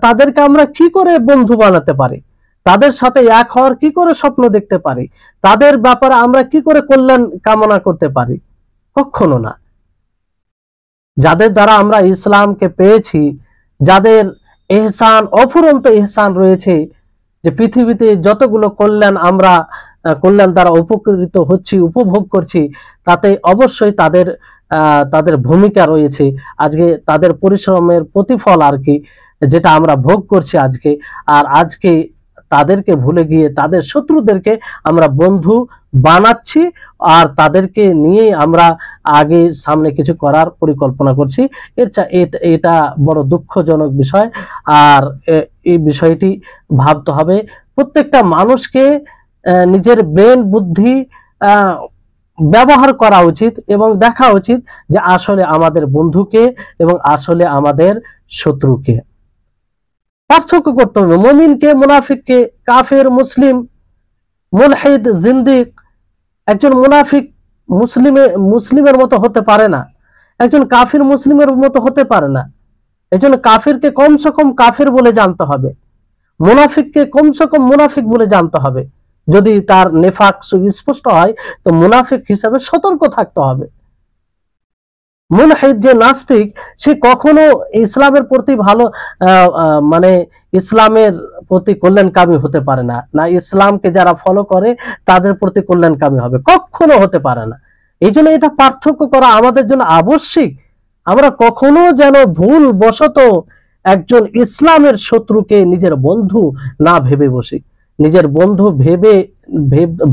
তাদেরকে আমরা কি করে বন্ধু বানাতে পারি, তাদের সাথে এক হওয়ার কি করে স্বপ্ন দেখতে পারি, তাদের ব্যাপারে আমরা কি করে কল্যাণ কামনা করতে পারি? কখনো না। যাদের দ্বারা আমরা ইসলামকে পেয়েছি, যাদের ইহসান, অফুরন্ত ইহসান রয়েছে, যে পৃথিবীতে যতগুলো কল্যাণ আমরা কল্যাণ দ্বারা উপকৃত হচ্ছি, উপভোগ করছি, তাতে অবশ্যই তাদের ভূমিকা রয়েছে। আজকে তাদের পরিশ্রমের প্রতিফল আর কি, যেটা আমরা ভোগ করছি আজকে। আর আজকে তাদেরকে ভুলে গিয়ে তাদের শত্রুদেরকে আমরা বন্ধু বানাচ্ছি, আর তাদেরকে নিয়ে আমরা আগে সামনে কিছু করার পরিকল্পনা করছি। এটা বড় দুঃখজনক বিষয়। আর এই বিষয়টি ভাবতে হবে। প্রত্যেকটা মানুষকে নিজের ব্রেন বুদ্ধি ব্যবহার করা উচিত এবং দেখা উচিত যে আসলে আমাদের বন্ধুকে এবং আসলে আমাদের শত্রুকে পার্থক্য করতে হবে। মুমিনকে, মুনাফিককে, কাফের, মুসলিম, মুলহিদ, জিন্দিক। একজন মুনাফিক মুসলিমের মতো হতে পারে না, একজন কাফির মুসলিমের মতো হতে পারে না। একজন কাফিরকে কমসে কম কাফির বলে জানতে হবে, মুনাফিককে কমসে কম মুনাফিক বলে জানতে হবে। যদি তার নেফাক সুস্পষ্ট হয় তো মুনাফিক হিসাবে সতর্ক থাকতে হবে। মুলহিদ যে নাস্তিক, সে কখনো ইসলামের প্রতি ভালো মানে ইসলামের প্রতি কল্যাণকামী হতে পারে না। না ইসলামকে যারা ফলো করে তাদের প্রতি কল্যাণকামী হবে, কখনো হতে পারে না। এই জন্য এটা পার্থক্য করা আমাদের জন্য আবশ্যিক। আমরা কখনো যেন ভুল বশত একজন ইসলামের শত্রুকে নিজের বন্ধু না ভেবে বসি। নিজের বন্ধু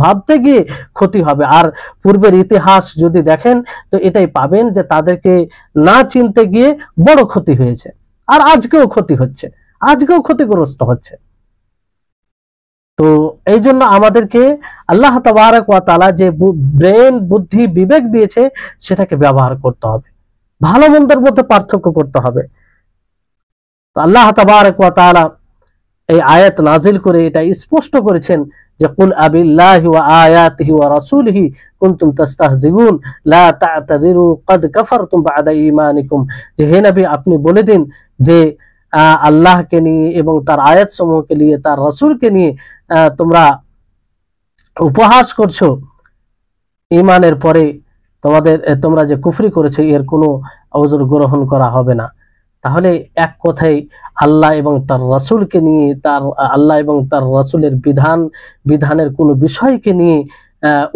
ভাবতে গিয়ে ক্ষতি হবে। আর পূর্বের ইতিহাস যদি দেখেন তো এটাই পাবেন যে তাদেরকে না চিনতে গিয়ে বড় ক্ষতি হয়েছে, আর আজকেও ক্ষতি হচ্ছে, আজকেও ক্ষতিগ্রস্ত হচ্ছে। তো এই জন্য আমাদেরকে আল্লাহ তাবারক ওয়া তাআলা যে ব্রেন, বুদ্ধি, বিবেক দিয়েছে সেটাকে ব্যবহার করতে হবে, ভালো মন্দের মধ্যে পার্থক্য করতে হবে। আল্লাহ তাবারক ওয়া তাআলা এই আয়াত নাজিল করে এটা স্পষ্ট করেছেন যে কুল আবিল্লাহি ওয়া আয়াতিহি ওয়া রাসূলিহি কুনতুম তাস্তাহজিউন লা তা'তাযিরু ক্বাদ কাফারতুম বা'দা ঈমানিকুম। যে হে নবী, আপনি বলে দিন যে আল্লাহকে নিয়ে এবং তার আয়াতসমূহকে নিয়ে, তার রাসূলকে নিয়ে তোমরা উপহাস করছো, ঈমানের পরে তোমরা যে কুফরি করেছো এর কোনো ওযর গ্রহণ করা হবে না। তাহলে এক কথায় আল্লাহ এবং তার রাসূলকে নিয়ে, আল্লাহ এবং তার রাসূলের বিধানের কোনো বিষয়কে নিয়ে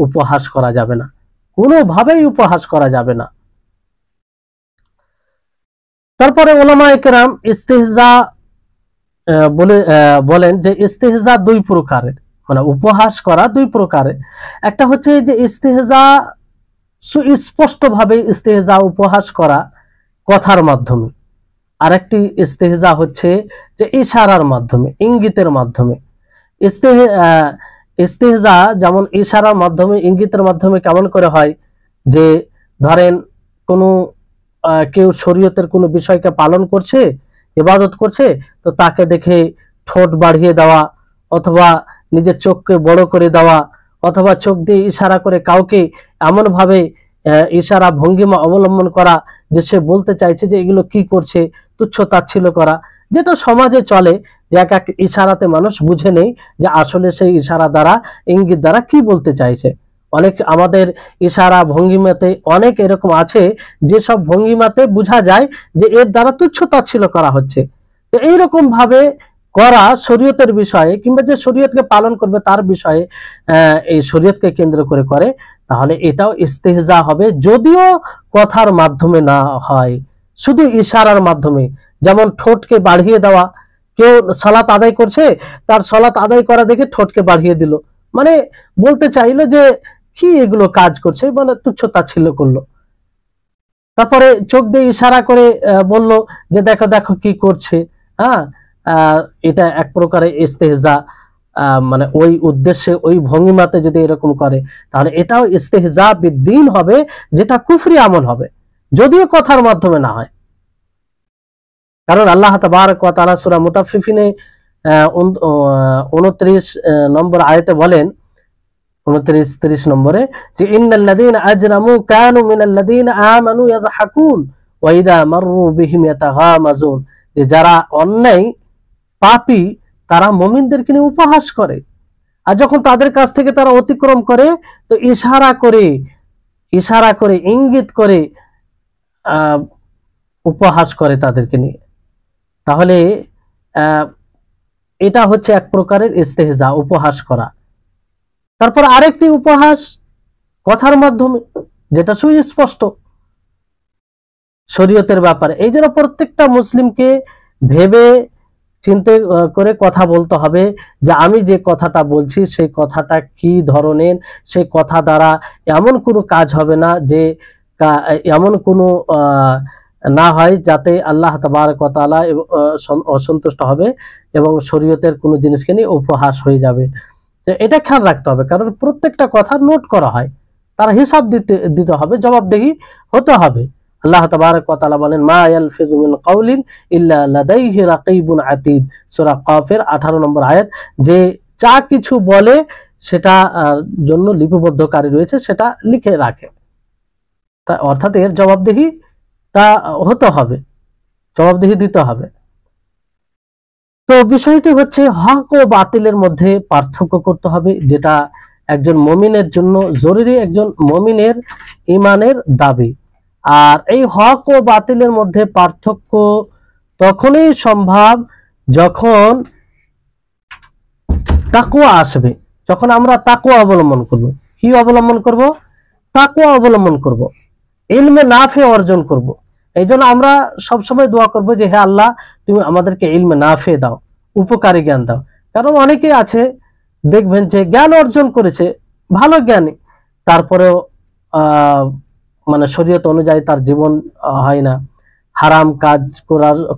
উপহাস করা যাবে না, কোনোভাবেই উপহাস করা যাবে না। তারপরে উলামায়ে কেরাম ইস্তিহজা বলেন যে ইস্তিহজা দুই প্রকারের, মানে উপহাস করা দুই প্রকারের। একটা হচ্ছে যে ইস্তিহজা সুস্পষ্টভাবে ইস্তিহজা, উপহাস করা কথার মাধ্যমে। আরেকটি ইস্তেহজা হচ্ছে যে ইশারার মাধ্যমে, ইঙ্গিতের মাধ্যমে। ইস্তেহজা যেমন ইশারার মাধ্যমে, ইঙ্গিতের মাধ্যমে কেমন করে হয়, যে ধরেন কোনো কেউ শরীয়তের কোনো বিষয়কে পালন করছে, ইবাদত করছে, তো তাকে দেখে ঠোঁট বাড়িয়ে দেওয়া, অথবা নিজের চোখকে বড় করে দেওয়া, অথবা চোখ দিয়ে ইশারা করে কাউকে এমনভাবে ইশারা ভঙ্গিমা অবলম্বন করা যে সে বলতে চাইছে যে এগুলো কি করছে, তুচ্ছ তাচ্ছিল্য করা, যেটা সমাজে চলে, যে এক এক ইশারাতে মানুষ বুঝে নেই যে আসলে সেই ইশারা দ্বারা, ইঙ্গিত দ্বারা কি বলতে চাইছে। অনেক আমাদের ইশারা ভঙ্গিমাতে অনেক এরকম আছে যেসব ভঙ্গিমাতে বোঝা যায় যে এর দ্বারা তুচ্ছ তাচ্ছিল্য করা হচ্ছে। তো এইরকম ভাবে করা শরীয়তের বিষয়ে, কিংবা যে শরীয়তকে পালন করবে তার বিষয়ে এই শরীয়তকে কেন্দ্র করে, তাহলে এটাও ইস্তেহজা হবে, যদিও কথার মাধ্যমে না হয়, শুধু ইশারার মাধ্যমে। যেমন ঠোঁটকে বাড়িয়ে দেওয়া, কেউ সালাত আদায় করছে, তার সালাত আদায় করা দেখে ঠোঁটকে বাড়িয়ে দিল, মানে বলতে চাইলো যে কি এগুলো কাজ করছে, মানে তুচ্ছ তাচ্ছিল্য করলো। তারপরে চোখ দিয়ে ইশারা করে বলল যে দেখো দেখো কি করছে। হ্যাঁ, এটা এক প্রকারের ইস্তেহজা। মানে ওই উদ্দেশ্যে, ওই ভঙ্গিমাতে যদি এরকম করে, তাহলে এটাও ইস্তেহজা বিদ্দীন হবে, যেটা কুফরি আমল হবে, যদিও কথার মাধ্যমে না হয়। কারণ আল্লাহ তাবারক ওয়া তাআলা সূরা মুতাফফিফিনে 29 নম্বর আয়াতে বলেন 29-30 নম্বরে, যে ইন্নাল্লাযীনা আজরামু কানু মিনাল্লাযীনা আমানু ইয়াযহাকুন ওয়া ইযা মাররু বিহিম ইয়াতাগামাজুন, যে যারা অন্যায় পাপী তারা মুমিনদেরকে নিয়ে উপহাস করে, আর যখন তাদের কাছ থেকে তারা অতিক্রম করে তো ইশারা করে ইঙ্গিত করে উপহাস করে তাদেরকে নিয়ে। তাহলে এটা হচ্ছে এক প্রকারের ইস্তেহজা, উপহাস করা। তারপর আরেকটি উপহাস কথার মাধ্যমে, যেটা সুস্পষ্ট শরীয়তের ব্যাপারে। এই জন্য প্রত্যেকটা মুসলিমকে ভেবে চিন্তে করে কথা বলতে হবে যে আমি যে কথাটা বলছি সেই কথাটা কি ধরনের, সেই কথা দ্বারা এমন কোনো কাজ হবে না যে এমন কোনো না হয় যাতে আল্লাহ তাবারক ওয়া তাআলা অসন্তুষ্ট হবে এবং শরীয়তের কোনো জিনিসকে নিয়ে উপহাস হয়ে যাবে। তো এটা খেয়াল রাখতে হবে, কারণ প্রত্যেকটা কথা নোট করা হয়, তার হিসাব দিতে হবে, জবাবদিহি হতে হবে। আল্লাহ তাবারক ওয়া তাআলা বলেন, মা ইয়ালফিযু মিন কাউলিন ইল্লা লাদাইহি রাকিবুন আতীদ, সূরা কাফের 18 নম্বর আয়াত, যে যা কিছু বলে সেটা জন্য লিপিবদ্ধকারী রয়েছে, সেটা লিখে রাখে। তা অর্থাৎ এর জবাবদিহি তা হতে হবে, জবাবদিহি দিতে হবে। তো বিষয়টি হচ্ছে হক ও বাতিলের মধ্যে পার্থক্য করতে হবে, যেটা একজন মুমিনের জন্য জরুরি, একজন মুমিনের ঈমানের দাবি। আর এই হক ও বাতিলের মধ্যে পার্থক্য তখনই সম্ভব যখন তাকওয়া আসবে, যখন আমরা তাকওয়া অবলম্বন করব। কি অবলম্বন করব? তাকওয়া অবলম্বন করব, ইলমে নাফে অর্জন করব। এই জন্য আমরা সবসময় দোয়া করব যে হে আল্লাহ, তুমি আমাদেরকে ইলমে নাফে দাও, উপকারী জ্ঞান দাও। কারণ অনেকেই আছে দেখবেন যে জ্ঞান অর্জন করেছে, ভালো জ্ঞানী, তারপরেও মানে শরীয়ত অনুযায়ী তার জীবন হয় না, হারাম কাজ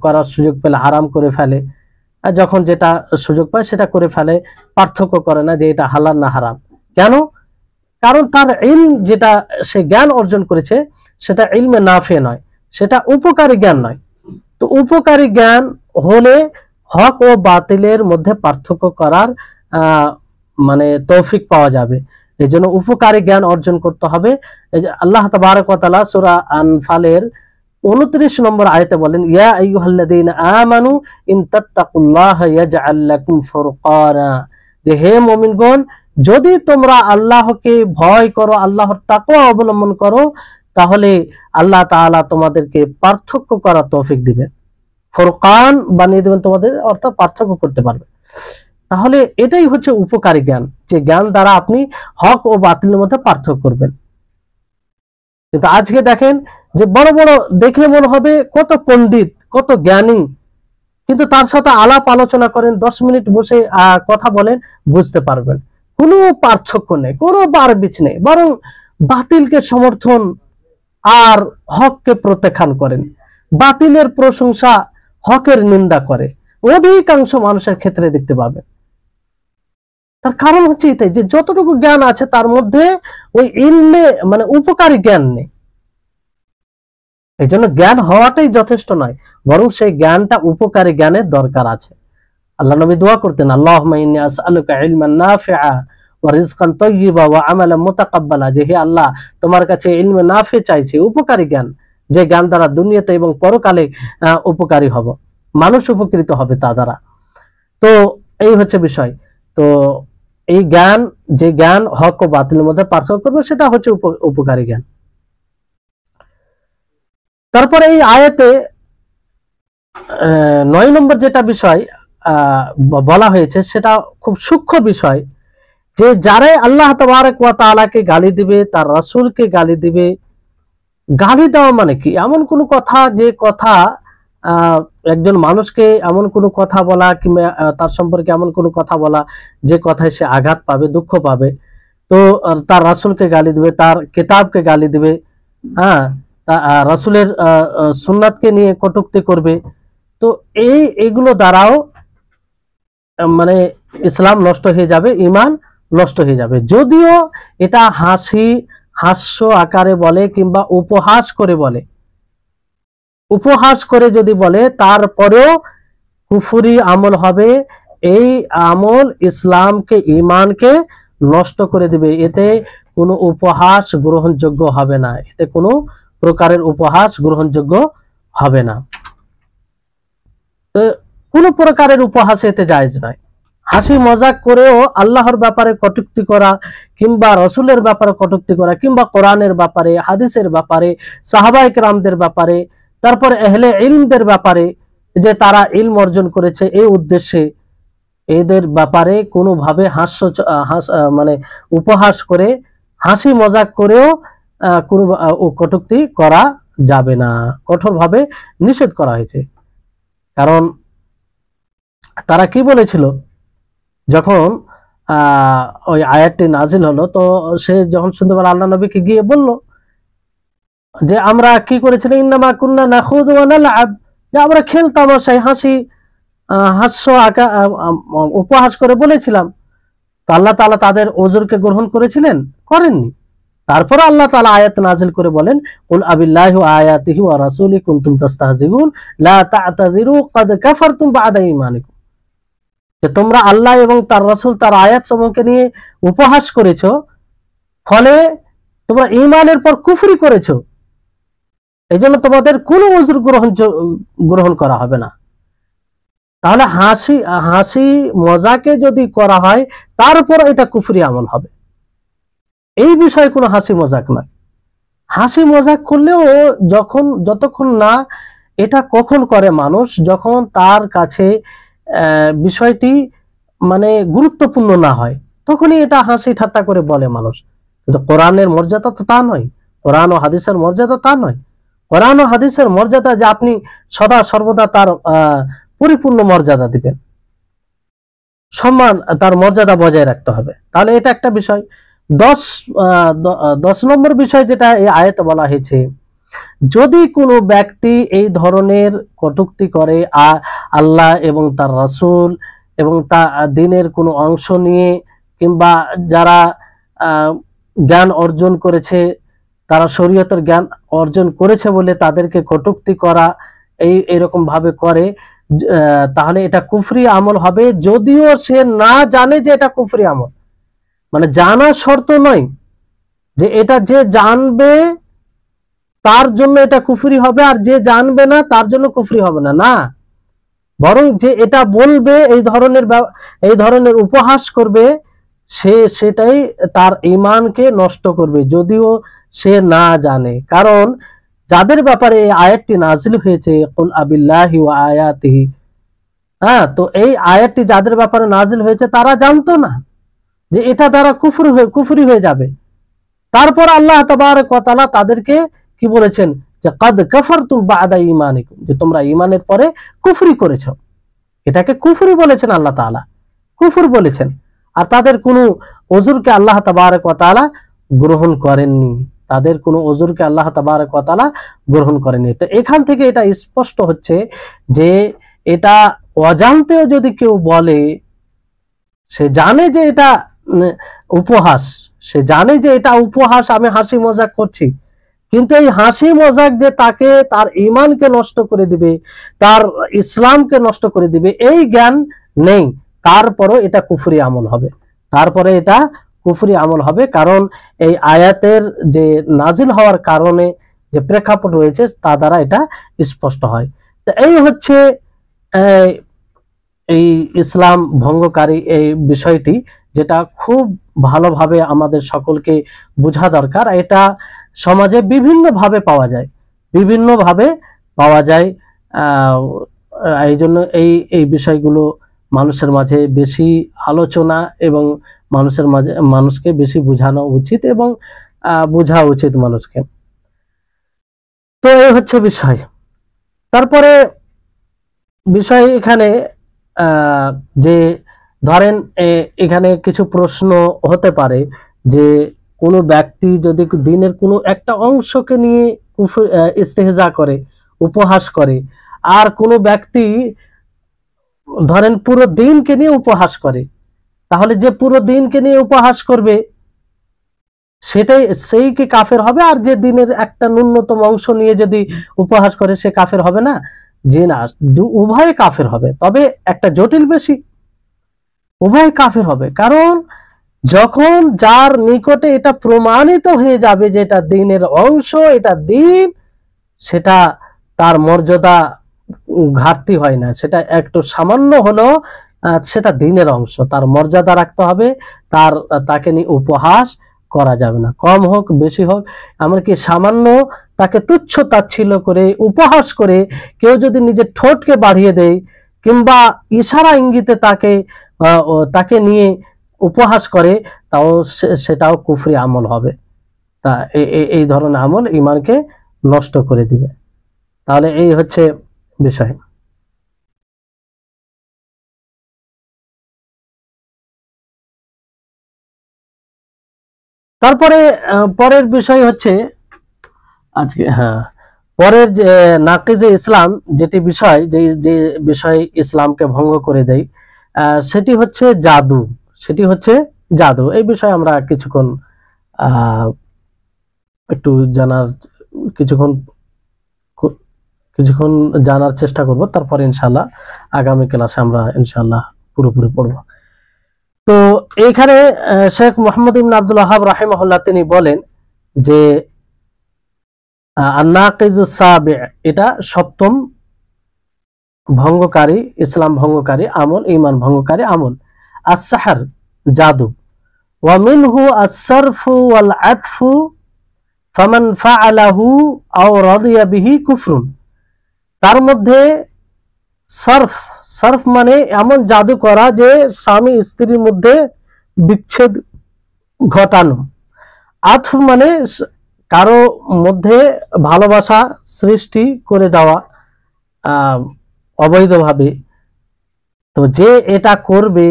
করার সুযোগ পেলে হারাম করে ফেলে, আর যখন যেটা সুযোগ পায় সেটা করে ফেলে, পার্থক্য করে না যে এটা হালাল না হারাম। কেন? কারণ তার ইলম, যেটা সে জ্ঞান অর্জন করেছে, সেটা ইলমে নাফে নয়, সেটা উপকারী জ্ঞান নয়। তো উপকারী জ্ঞান হলে হক ও বাতিলের মধ্যে পার্থক্য করার মানে তৌফিক পাওয়া যাবে। এই জন্য উপকারী জ্ঞান অর্জন করতে হবে। এই যে আল্লাহ তাবারক ওয়া তাআলা সূরা আনফালের 29 নম্বর আয়াতে বলেন, ইয়া আইয়ুহাল্লাযীনা আমানু ইন তাত্তাকুল্লাহা ইয়াজআল লাকুম ফুরকানা, যে হে মুমিনগণ, যদি তোমরা আল্লাহকে ভয় করো, আল্লাহর তাকওয়া অবলম্বন করো, তাহলে আল্লাহ তাআলা তোমাদেরকে পার্থক্য করার তৌফিক দিবেন, ফুরকান বানিয়ে দেবেন তোমাদের, অর্থাৎ পার্থক্য করতে পারবে। তাহলে এটাই হচ্ছে উপকারী জ্ঞান, যে জ্ঞান দ্বারা আপনি হক ও বাতিলের মধ্যে পার্থক্য করবেন। কিন্তু আজকে দেখেন যে বড় বড় দেখলে মনে হবে কত পণ্ডিত, কত জ্ঞানী, কিন্তু তার সাথে আলাপ আলোচনা করেন, 10 মিনিট বসে কথা বলেন, বুঝতে পারবেন কোনো পার্থক্য নেই, কোনো বারবিচ নেই, বরং বাতিলকে সমর্থন আর হককে প্রত্যাখ্যান করেন, বাতিলের প্রশংসা, হকের নিন্দা করে, অধিকাংশ মানুষের ক্ষেত্রে দেখতে পাবেন। তার কারণ হচ্ছে এটাই যে যতটুকু জ্ঞান আছে তার মধ্যে ওই ইলমে মানে উপকারী জ্ঞান নেই। এই জন্য জ্ঞান হওয়াটাই যথেষ্ট নয়, বরং সেই জ্ঞানটা উপকারী জ্ঞানের দরকার আছে। আল্লাহ নবী দোয়া করতেন, আল্লাহুম্মা ইন্নী আসআলুকা ইলমান নাফিআ ওয়া রিজকান তাইয়্যিবা ওয়া আমালান মুতাকাব্বালা, যে হে আল্লাহ, তোমার কাছে ইলমে নাফি চাইছি, উপকারী জ্ঞান, যে জ্ঞান দ্বারা দুনিয়াতে এবং পরকালে উপকারী হব, মানুষ উপকৃত হবে তা দ্বারা। তো এই হচ্ছে বিষয়। তো এই জ্ঞান, যে জ্ঞান হক ও বাতিলের মধ্যে পার্থক্য করবে, সেটা হচ্ছে উপকারী জ্ঞান। তারপরে এই আয়াতে 9 নম্বর যেটা বিষয় বলা হয়েছে, সেটা খুব সূক্ষ্ম বিষয়, যে যারাই আল্লাহ তাবারক ওয়া তাআলাকে গালি দিবে, তার রাসূলকে গালি দিবে। গালি দেওয়া মানে কি? এমন কোন কথা, যে কথা একজন মানুষকে এমন কোনো কথা বলা, কিংবা তার সম্পর্কে এমন কোনো কথা বলা যে কথায় সে আঘাত পাবে, দুঃখ পাবে। তো তার রাসূলকে গালি দিবে, তার কিতাবকে গালি দিবে, হ্যাঁ, রাসূলের সুন্নাতকে নিয়ে কটূক্তি করবে। তো এইগুলো দ্বারাও মানে ইসলাম নষ্ট হয়ে যাবে, ঈমান নষ্ট হয়ে যাবে। যদিও এটা হাস্য আকারে বলে কিংবা উপহাস করে বলে, উপহাস করে যদি বলে, তারপরেও কুফরি আমল হবে। এই আমল ইসলামকে, ঈমানকে নষ্ট করে দিবে, এতে কোনো উপহাস গ্রহণযোগ্য হবে না, এতে কোনো প্রকারের উপহাস গ্রহণযোগ্য হবে না। তো কোনো প্রকারের উপহাস এতে জায়েজ নয়। হাসি মজাক করেও আল্লাহর ব্যাপারে কটূক্তি করা কিংবা রসুলের ব্যাপারে কটূক্তি করা কিংবা কোরআনের ব্যাপারে, হাদিসের ব্যাপারে, সাহাবায়ে কেরামদের ব্যাপারে, তারপর আহলে ইলমদের ব্যাপারে, যে তারা ইলম অর্জন করেছে এই উদ্দেশ্যে, এদের ব্যাপারে কোনোভাবে মানে উপহাস করে, হাসি মজাক করেও কোনো কটূক্তি করা যাবে না, কঠোরভাবে নিষেধ করা হয়েছে। কারণ তারা কি বলেছিল যখন ওই আয়াতটি নাজিল হলো, তো সে যখন শুনতে পেল আল্লাহ নবীকে গিয়ে বলল যে আমরা কি করেছিলাম, ইন্নামা কুন্না নাখুযু ওয়া নালআব, যে আমরা খেলতাম সেই হাস্য উপহাস করে বলেছিলাম। তো আল্লাহ তাআলা তাদের ওযরকে গ্রহণ করেছিলেন? করেননি। তারপর আল্লাহ তাআলা আয়াত নাজিল করে বলেন, কুল আবিল্লাহি ওয়া আয়াতিহি ওয়া রাসূলিহি কুনতুম তাস্তাহজিউন লা তা'তাযিরু ক্বাদ কাফারতুম বা'দা ঈমানিকুম, যে তোমরা আল্লাহ এবং তার রাসূল তার আয়াত সমূহকে নিয়ে উপহাস করেছো, ফলে তোমরা ঈমানের পর কুফরি করেছো, এইজন্য তোমাদের কোনো ওযর গ্রহণ করা হবে না। তাহলে হাসি মজাকে যদি করা হয় তারপর এটা কুফরি আমল হবে, এই বিষয়ে কোনো হাসি মজাক নয়। হাসি মজাক করলেও যতক্ষণ না, এটা কখন করে মানুষ, যখন তার কাছে বিষয়টি মানে গুরুত্বপূর্ণ না হয়, তখনই এটা হাসি ঠাট্টা করে বলে মানুষ। কিন্তু কোরআনের মর্যাদা তো তা নয়, কোরআন ও হাদিসের মর্যাদা তা নয়। কোরআন ও হাদিসের মর্যাদা যে আপনি সদা সর্বদা তার পরিপূর্ণ মর্যাদা দিবেন, সম্মান, তার মর্যাদা বজায় রাখতে হবে। তাহলে এটা একটা বিষয়। 10 নম্বর বিষয় যেটা এই আয়াতে বলা হয়েছে, যদি কোনো ব্যক্তি এই ধরনের কটূক্তি করে আল্লাহ এবং তার রাসূল এবং তা দ্বীনের কোনো অংশ নিয়ে, কিংবা যারা জ্ঞান অর্জন করেছে, তারা শরীয়তের জ্ঞান অর্জন করেছে বলে তাদেরকে কটূক্তি করা, এইরকম ভাবে করে, তাহলে এটা কুফরি আমল হবে, যদিও সে না জানে যে এটা কুফরি আমল। মানে জানা শর্ত নয় যে এটা যে জানবে তার জন্য এটা কুফরি হবে, আর যে জানবে না তার জন্য কুফরি হবে না, না, বরং যে এটা বলবে, এই ধরনের উপহাস করবে, সেটাই তার ঈমানকে নষ্ট করবে, যদিও সে না জানে। কারণ যাদের ব্যাপারে এই আয়াতটি নাজিল হয়েছে, কুল আবিল্লাহি ওয়া আয়াতিহি, তো এই আয়াতটি যাদের ব্যাপারে নাজিল হয়েছে তারা জানতো না যে এটা দ্বারা কুফরি হয়ে যাবে। তারপর আল্লাহ তাবারক ওয়া তাআলা তাদেরকে কি বলেছেন, যে কাদ কাফারতুম বা'দা ঈমানিকুম, যে তোমরা ঈমানের পরে কুফরি করেছো। এটাকে কুফরি বলেছেন আল্লাহ তাআলা, কুফর বলেছেন। আর তাদের কোনো ওযরকে আল্লাহ তাবারক ওয়া তাআলা গ্রহণ করেননি, তাদের কোনো ওযরকে আল্লাহ তাবারক ওয়া তাআলা গ্রহণ করেননি। তো এখান থেকে এটা স্পষ্ট হচ্ছে যে এটা অজান্তেও যদি কেউ বলে, সে জানে যে এটা উপহাস, সে জানে যে এটা উপহাস, আমি হাসি মজাক করছি, কিন্তু এই হাসি মজাক যে তাকে তার ঈমানকে নষ্ট করে দিবে, তার ইসলামকে নষ্ট করে দিবে, এই জ্ঞান নেই, তারপরও এটা কুফরি আমল হবে, তারপরে এটা কুফরি আমল হবে। কারণ এই আয়াতের যে নাজিল হওয়ার কারণে যে প্রেক্ষাপট রয়েছে তা দ্বারা এটা স্পষ্ট হয়। তো এই হচ্ছে এই ইসলাম ভঙ্গকারী এই বিষয়টি, যেটা খুব ভালোভাবে আমাদের সকলকে বোঝা দরকার। এটা সমাজে বিভিন্নভাবে পাওয়া যায়। এই জন্য এই বিষয়গুলো মানুষের মাঝে বেশি আলোচনা এবং মানুষকে বেশি বোঝানো উচিত এবং বোঝা উচিত মানুষকে। তো এই হচ্ছে বিষয়। তারপরে বিষয় এখানে যে ধরেন এখানে কিছু প্রশ্ন হতে পারে যে কোনো ব্যক্তি যদি দিনের কোনো একটা অংশকে নিয়ে ইস্তেহজা করে, উপহাস করে, আর কোনো ব্যক্তি ধরেন পুরো দিনকে নিয়ে উপহাস করে, তাহলে যে পুরো দিনকে নিয়ে উপহাস করবে সেই কি কাফের হবে? আর যে দিনের একটা ন্যূনতম অংশ নিয়ে যদি উপহাস করে সে কাফের হবে না? জি না, উভয়ে কাফের হবে, তবে একটা জটিল বেশি, উভয় কাফের হবে। কারণ যখন যার নিকটে এটা প্রমাণিত হয়ে যাবে যে এটা দ্বীনের অংশ, এটা দ্বীন, সেটা তার মর্যাদা ঘাটতি হয় না, সেটা একটু সামান্য হলো সেটা দ্বীনের অংশ, তার মর্যাদা রাখতে হবে, তাকে নিয়ে উপহাস করা যাবে না, কম হোক বেশি হোক। এমনকি সামান্য তাকে তুচ্ছ তাচ্ছিল্য করে উপহাস করে কেউ যদি নিজের ঠোঁটকে বাড়িয়ে দেয় কিংবা ইশারা ইঙ্গিতে তাকে নিয়ে উপহাস করে, তাও সেটাও কুফরি আমল হবে। তা এই ধরনের আমল ঈমানকে নষ্ট করে দিবে। তাহলে এই হচ্ছে বিষয়। তারপরে পরের বিষয় হচ্ছে আজকে, হ্যাঁ, পরের যে নাকিজে ইসলাম, যেটি বিষয়, যে বিষয় ইসলামকে ভঙ্গ করে দেয়, সেটি হচ্ছে জাদু। সেটি হচ্ছে জাদু। এই বিষয়ে আমরা কিছুক্ষণ একটু কিছুক্ষণ কিছুক্ষণ জানার চেষ্টা করব, তারপরে ইনশাল্লাহ আগামী ক্লাসে আমরা ইনশাল্লাহ পুরোপুরি পড়ব। তো এইখানে শেখ মুহাম্মদ ইবনে আব্দুল ওয়াহাব রাহিমাহুল্লাহ তিনি বলেন যে আন-নাকিজুস সাবি', এটা সপ্তম ভঙ্গকারী, ইসলাম ভঙ্গকারী আমল, ঈমান ভঙ্গকারী আমল, আস-সাহর, জাদু, ওয়া মিনহু আস-সারফু ওয়াল আতফু ফামান ফাআলাহু আও রাদিয়া বিহি কুফরুন। তার মধ্যে সার্ফ মানে এমন জাদু করা যে স্বামী স্ত্রীর মধ্যে বিচ্ছেদ ঘটানো, আতফ মানে কারো মধ্যে ভালোবাসা সৃষ্টি করে দেওয়া অবৈধভাবে। তো যে এটা করবে,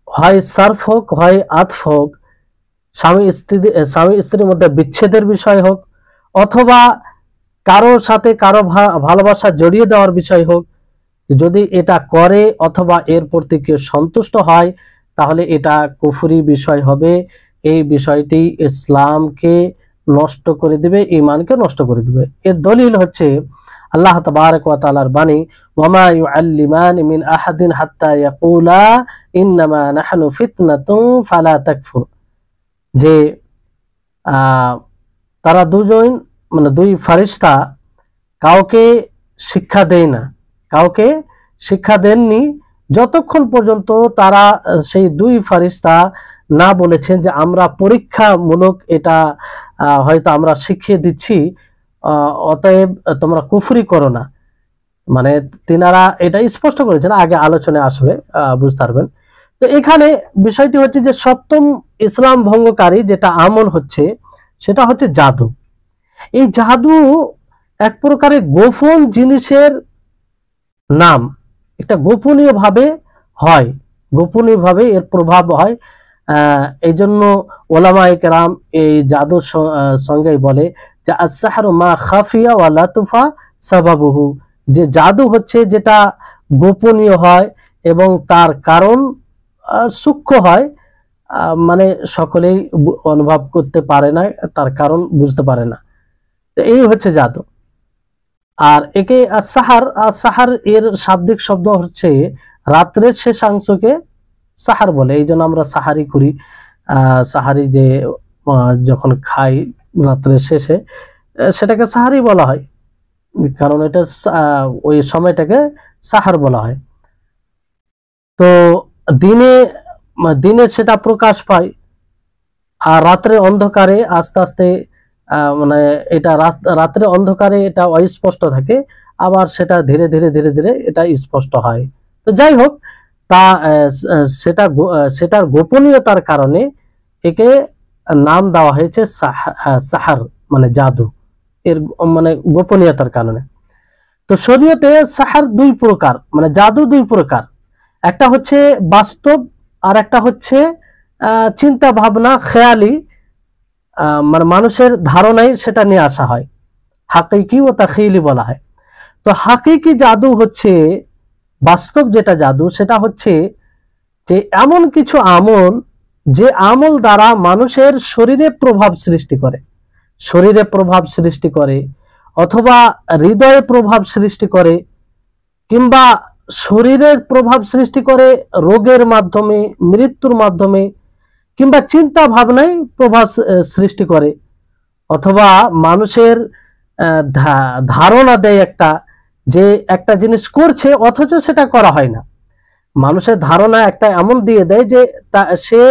হয় সার্ফ হোক হয় আতফ হোক, স্বামী স্ত্রীর মধ্যে বিচ্ছেদের বিষয় হোক, অথবা কারো সাথে কারো ভালোবাসা জড়িয়ে দেওয়ার বিষয় হোক, যদি এটা করে অথবা এর প্রতি কেউ সন্তুষ্ট হয়, তাহলে এটা কুফরি বিষয় হবে। এই বিষয়টি ইসলামকে নষ্ট করে দিবে, ঈমানকে নষ্ট করে দিবে। এর দলিল হচ্ছে আল্লাহ তাবারক ওয়া তাআলার বাণী, ওয়ামা ইউআল্লিমানি মিন আহাদিন হাত্তা ইয়াকুলা ইন্নামা নাহনু ফিতনাতুন ফালা তাকফুর। যে তারা দুজন, মানে দুই ফেরেশতা কাউকে শিক্ষা দেয় না, কাউকে শিক্ষা দেননি যতক্ষণ পর্যন্ত তারা, সেই দুই ফেরেশতা না বলেছেন যে আমরা পরীক্ষামূলক এটা হয়তো আমরা শিখিয়ে দিচ্ছি, অতএব তোমরা কুফরি করো না। মানে তিনারা এটা স্পষ্ট করেছেন, আগে আলোচনায় আসবে বুঝতে পারবেন। তো এখানে বিষয়টি হচ্ছে যে সপ্তম ইসলাম ভঙ্গকারী যেটা আমল হচ্ছে, সেটা হচ্ছে জাদু। এই জাদু এক প্রকারের গোপন জিনিসের নাম, একটা গোপনীয় ভাবে হয়, গোপনীয় ভাবে এর প্রভাব হয়। এই জন্য ওলামায়ে কেরাম এই জাদুর সঙ্গেই বলে যে আস-সাহরু মা খাফিয়া ওয়া লাতুফা সাবাবুহু, যে জাদু হচ্ছে যেটা গোপনীয় হয় এবং তার কারণ সূক্ষ্ম হয়, মানে সকলেই অনুভব করতে পারে না, তার কারণ বুঝতে পারে না। তো এই হচ্ছে জাদু। আর একে সাহার এর শাব্দিক শব্দ হচ্ছে রাত্রের শেষাংশকে সাহার বলে। এই জন্য আমরা সাহারি করি, সাহারি যে যখন খাই রাত্রের শেষে, সেটাকে সাহারি বলা হয়, কারণ এটা ওই সময়টাকে সাহার বলা হয়। তো দিনে সেটা প্রকাশ পায়, আর রাত্রে অন্ধকারে আস্তে আস্তে মানে এটা রাত্রে অন্ধকারে এটা অস্পষ্ট থাকে, আবার সেটা ধীরে ধীরে ধীরে ধীরে এটা স্পষ্ট হয়। তো যাই হোক, তা সেটার গোপনীয়তার কারণে একে নাম দেওয়া হয়েছে সাহার, মানে জাদু, এর মানে গোপনীয়তার কারণে। তো শরীয়তে সাহার দুই প্রকার, মানে জাদু দুই প্রকার, একটা হচ্ছে বাস্তব আর একটা হচ্ছে চিন্তা ভাবনা, খেয়ালি, মানে মানুষের ধারণায় সেটা নিয়ে আসা হয়, হাকিকি ও তাখীলি বলা হয়। তো হাকিকি জাদু হচ্ছে, বাস্তব যেটা জাদু সেটা হচ্ছে যে এমন কিছু আমল, যে আমল দ্বারা মানুষের শরীরে প্রভাব সৃষ্টি করে, শরীরে প্রভাব সৃষ্টি করে, অথবা হৃদয়ে প্রভাব সৃষ্টি করে, কিংবা শরীরের প্রভাব সৃষ্টি করে রোগের মাধ্যমে, মৃত্যুর মাধ্যমে, কিংবা চিন্তা ভাবনায় প্রভাব সৃষ্টি করে, অথবা মানুষের ধারণা দেয় একটা, যে একটা জিনিস করছে অথচ সেটা করা হয় না। মানুষের ধারণা একটা এমন দিয়ে দেয় যে সে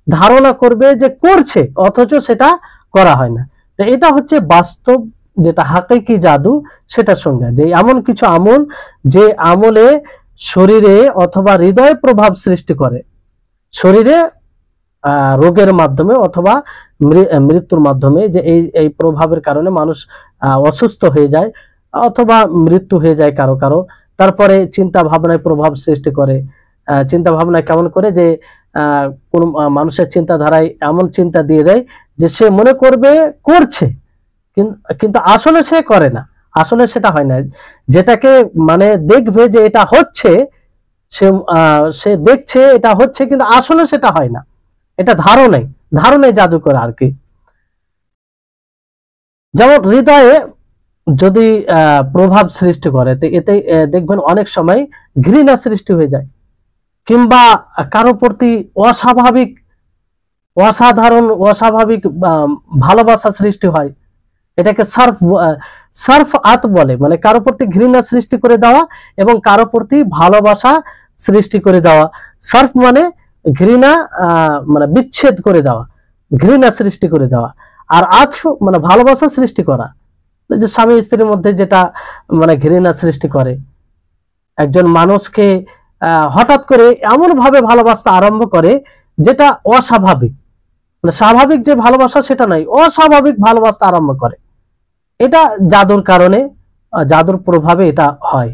ধারণা করবে যে করছে অথচ সেটা করা হয় না। তো এটা হচ্ছে বাস্তব, যেটা হাকিকি জাদু, সেটার সঙ্গে যে এমন কিছু আমল, যে আমলে শরীরে অথবা হৃদয়ে প্রভাব সৃষ্টি করে, শরীরে রোগের মাধ্যমে অথবা মৃত্যুর মাধ্যমে, যে এই প্রভাবের কারণে মানুষ অসুস্থ হয়ে যায় অথবা মৃত্যু হয়ে যায় কারো কারো। তারপরে চিন্তা ভাবনায় প্রভাব সৃষ্টি করে। চিন্তা ভাবনা কেমন করে, যে কোন মানুষের চিন্তাধারায় এমন চিন্তা দিয়ে দেয় যে সে মনে করবে করছে, কিন্তু আসলে সে করে না, আসলে সেটা হয় না। যেটাকে মানে দেখবে যে এটা হচ্ছে, সে দেখছে এটা হচ্ছে, কিন্তু আসলে সেটা হয় না। এটা ধারণায় জাদু করে আর কি। যেমন হৃদয়ে যদি প্রভাব সৃষ্টি করে, তো এতে দেখবেন অনেক সময় ঘৃণা সৃষ্টি হয়ে যায়, কিংবা কারো প্রতি অস্বাভাবিক ভালোবাসা সৃষ্টি হয়। এটাকে সার্ফ আত বলে, মানে কারো প্রতি ঘৃণা সৃষ্টি করে দেওয়া এবং কারো প্রতি ভালোবাসা সৃষ্টি করে দেওয়া। সার্ফ মানে ঘৃণা, মানে বিচ্ছেদ করে দেওয়া, ঘৃণা সৃষ্টি করে দেওয়া। আর আতফ মানে ভালোবাসা সৃষ্টি করা, যে স্বামী স্ত্রীর মধ্যে যেটা মানে ঘৃণা সৃষ্টি করে। একজন মানুষকে হঠাৎ করে এমন ভাবে ভালোবাসতে আরম্ভ করে যেটা অস্বাভাবিক, মানে স্বাভাবিক যে ভালোবাসা সেটা নয়, অস্বাভাবিক ভালোবাসতে আরম্ভ করে। এটা জাদুর কারণে, জাদুর প্রভাবে এটা হয়।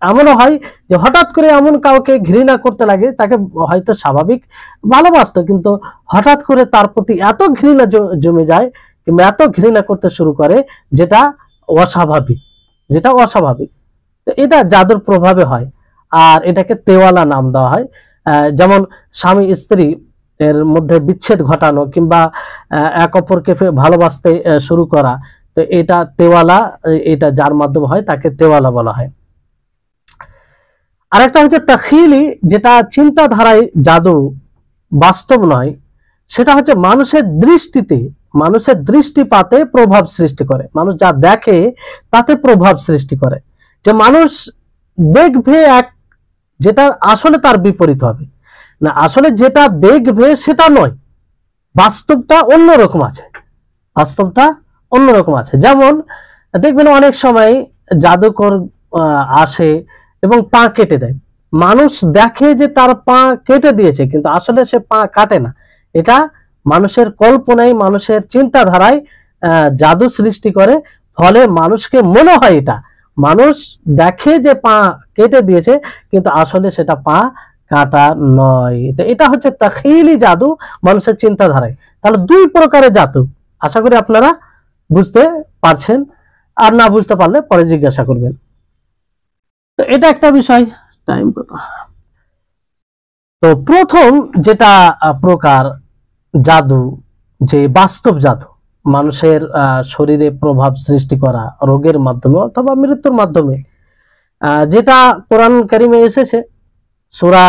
এমনও হয় যে হঠাৎ করে এমন কাউকে ঘৃণা করতে লাগে, তাকে হয়তো স্বাভাবিক ভালোবাসতো, কিন্তু হঠাৎ করে তার প্রতি এত ঘৃণা জমে যায় কিংবা এত ঘৃণা করতে শুরু করে যেটা অস্বাভাবিক। তো এটা জাদুর প্রভাবে হয়, আর এটাকে তেওয়ালা নাম দেওয়া হয়। যেমন স্বামী স্ত্রী এর মধ্যে বিচ্ছেদ ঘটানো কিংবা এক অপরকে ভালোবাসতে শুরু করা, তো এটা তেওয়ালা, এটা যার মাধ্যমে হয় তাকে তেওয়ালা বলা হয়। আরেকটা হচ্ছে তাখিলি, যেটা চিন্তাধারায় জাদু, বাস্তব নয়। সেটা হচ্ছে মানুষের দৃষ্টিপাতে প্রভাব সৃষ্টি করে। মানুষ যা দেখে তাতে প্রভাব সৃষ্টি করে, যে মানুষ দেখবে এক, যেটা আসলে তার বিপরীত হবে না। আসলে যেটা দেখবে সেটা নয়, বাস্তবটা অন্যরকম আছে। যেমন দেখবেন অনেক সময় জাদুকর আসে এবং পা কেটে দেয়। মানুষ দেখে যে তার পা কেটে দিয়েছে, কিন্তু আসলে সে পা কাটে না। এটা মানুষের কল্পনায়, মানুষের চিন্তাধারায় জাদু সৃষ্টি করে। ফলে মানুষকে মনে হয়, এটা মানুষ দেখে যে পা কেটে দিয়েছে, কিন্তু আসলে সেটা পা কাটা নয়। তো এটা হচ্ছে তাখিলি জাদু মানুষের চিন্তাধারায়। তাহলে দুই প্রকারের জাদু, আশা করি আপনারা বুঝতে পারছেন। আর না বুঝতে পারলে পরে জিজ্ঞাসা করবেন। তো এটা একটা বিষয়। টাইম কত? তো প্রথম যেটা প্রকার জাদু, যে বাস্তব জাদু, মানুষের শরীরে প্রভাব সৃষ্টি করা রোগের মাধ্যমে অথবা মৃত্যুর মাধ্যমে, যেটা কোরআন কারিমে এসেছে সূরা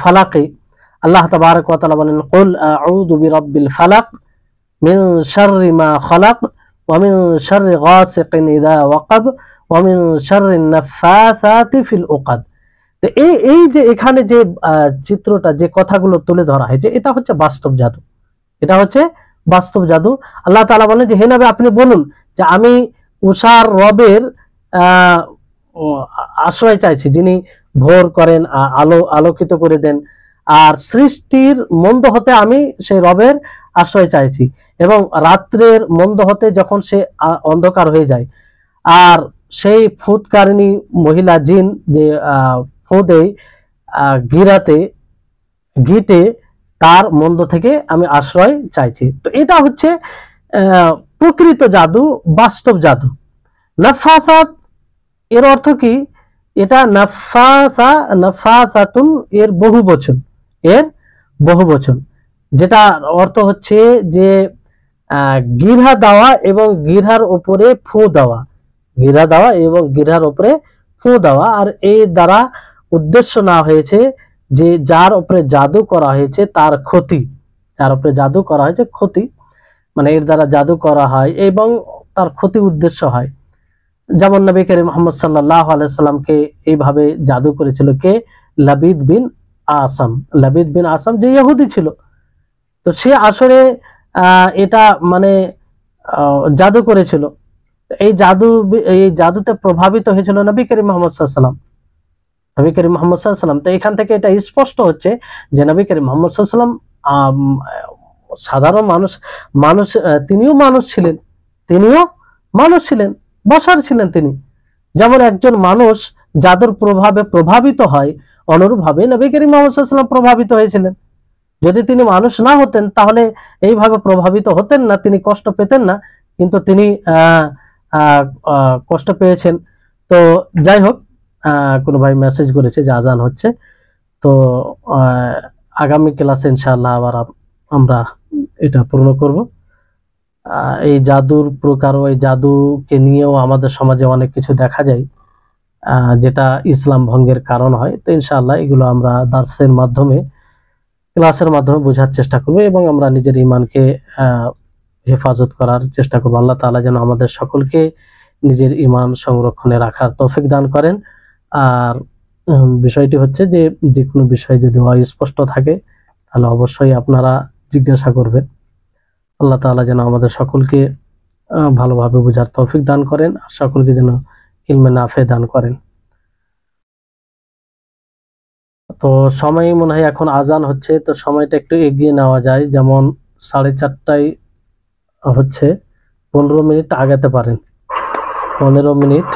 ফালাকে। আল্লাহ তাবারক ওয়া তাআলা বলেন, কুল আউযু বিরাব্বিল ফালাক মিন শাররি মা খালাক ওয়া মিন শাররি গাসিকিন ইযা ওয়াকাব ওয়া মিন শাররি নাফাসাতি ফিল উকাদ। তো এই যে এখানে যে চিত্রটা, যে কথাগুলো তুলে ধরা হয়েছে, এটা হচ্ছে বাস্তব জাদু। আল্লাহ তাআলা বলেন যে, হে নবী আপনি বলুন যে আমি উষার রবের আশ্রয় চাইছি, যিনি ভোর করেন, আলোকিত করে দেন। আর সৃষ্টির মন্দ হতে আমি সেই রবের আশ্রয় চাইছি, এবং রাত্রের মন্দ হতে যখন সে অন্ধকার হয়ে যায়, আর সেই ফুৎকারিণী মহিলা জিন যে ফু দেয় গিটে, তার মন্দ থেকে আমি আশ্রয় চাইছি। তো এটা হচ্ছে প্রকৃত জাদু, বাস্তব জাদু। নাফাসাত এর অর্থ কি? এটা নাফাসাতুন এর বহুবচন, যেটা অর্থ হচ্ছে যে গিরা দেওয়া এবং গিরার উপরে ফু দেওয়া, আর এই দ্বারা উদ্দেশ্য না হয়েছে যে যার উপরে জাদু করা হয়েছে তার ক্ষতি, যার উপরে জাদু করা হয় যে ক্ষতি, মানে এর দ্বারা জাদু করা হয় এবং তার ক্ষতি উদ্দেশ্য হয়। যেমন নবী করিম মুহাম্মদ সাল্লাল্লাহু আলাইহি সাল্লামকে এইভাবে জাদু করেছিল কে? লাবিদ বিন আসাম। লাবিদ বিন আসাম যে ইহুদি ছিল, তো সে আসলে এটা মানে জাদু করেছিল। এই জাদুতে প্রভাবিত হয়েছিল নবী করিম মুহাম্মদ সাল্লাল্লাহু আলাইহি সাল্লাম। নবী করিম মুহাম্মদ সাল্লাল্লাহু আলাইহি সাল্লাম, তো এখান থেকে এটা স্পষ্ট হচ্ছে যে নবী করিম মুহাম্মদ সাল্লাল্লাহু আলাইহি সাল্লাম সাধারণ মানুষ তিনিও মানুষ ছিলেন, বশার ছিলেন তিনি। যেমন একজন মানুষ জাদুর প্রভাবে প্রভাবিত হয়, অনুরূপভাবে নবী করিম মুহাম্মদ সাল্লাল্লাহু আলাইহি সাল্লাম প্রভাবিত হয়েছিলেন। যদি তিনি মানুষ না হতেন তাহলে এইভাবে প্রভাবিত হতেন না, তিনি কষ্ট পেতেন না, কিন্তু তিনি কষ্ট পেয়েছেন। তো যাই হোক, কোনো ভাই মেসেজ করেছে যে আজান হচ্ছে, তো আগামী ক্লাসে ইনশাআল্লাহ আবার আমরা এটা পূর্ণ করব। এই জাদুর প্রকার, এই জাদুকে নিয়েও আমাদের সমাজে অনেক কিছু দেখা যায় যেটা ইসলাম ভঙ্গের কারণ হয়। তো ইনশাআল্লাহ এগুলো আমরা দার্সের মাধ্যমে, ক্লাসের মাধ্যমে বোঝার চেষ্টা করব এবং আমরা নিজের ঈমানকে হেফাজত করার চেষ্টা করব। আল্লাহ তাআলা যেন আমাদের সকলকে নিজের ঈমান সংরক্ষণে রাখার তৌফিক দান করেন। আর বিষয়টি হচ্ছে যে কোনো বিষয় যদি অস্পষ্ট থাকে তাহলে অবশ্যই আপনারা জিজ্ঞাসা করবেন। আল্লাহ তাআলা যেন আমাদের সকলকে ভালোভাবে বোঝার তৌফিক দান করেন, আর সকলকে যেন ইলমে নাফে দান করেন। তো সময় মনে হয় এখন আজান হচ্ছে, তো সময়টা একটু এগিয়ে নেওয়া যায়, যেমন 4:30টায় হচ্ছে, 15 মিনিট আগাতে পারেন, 15 মিনিট।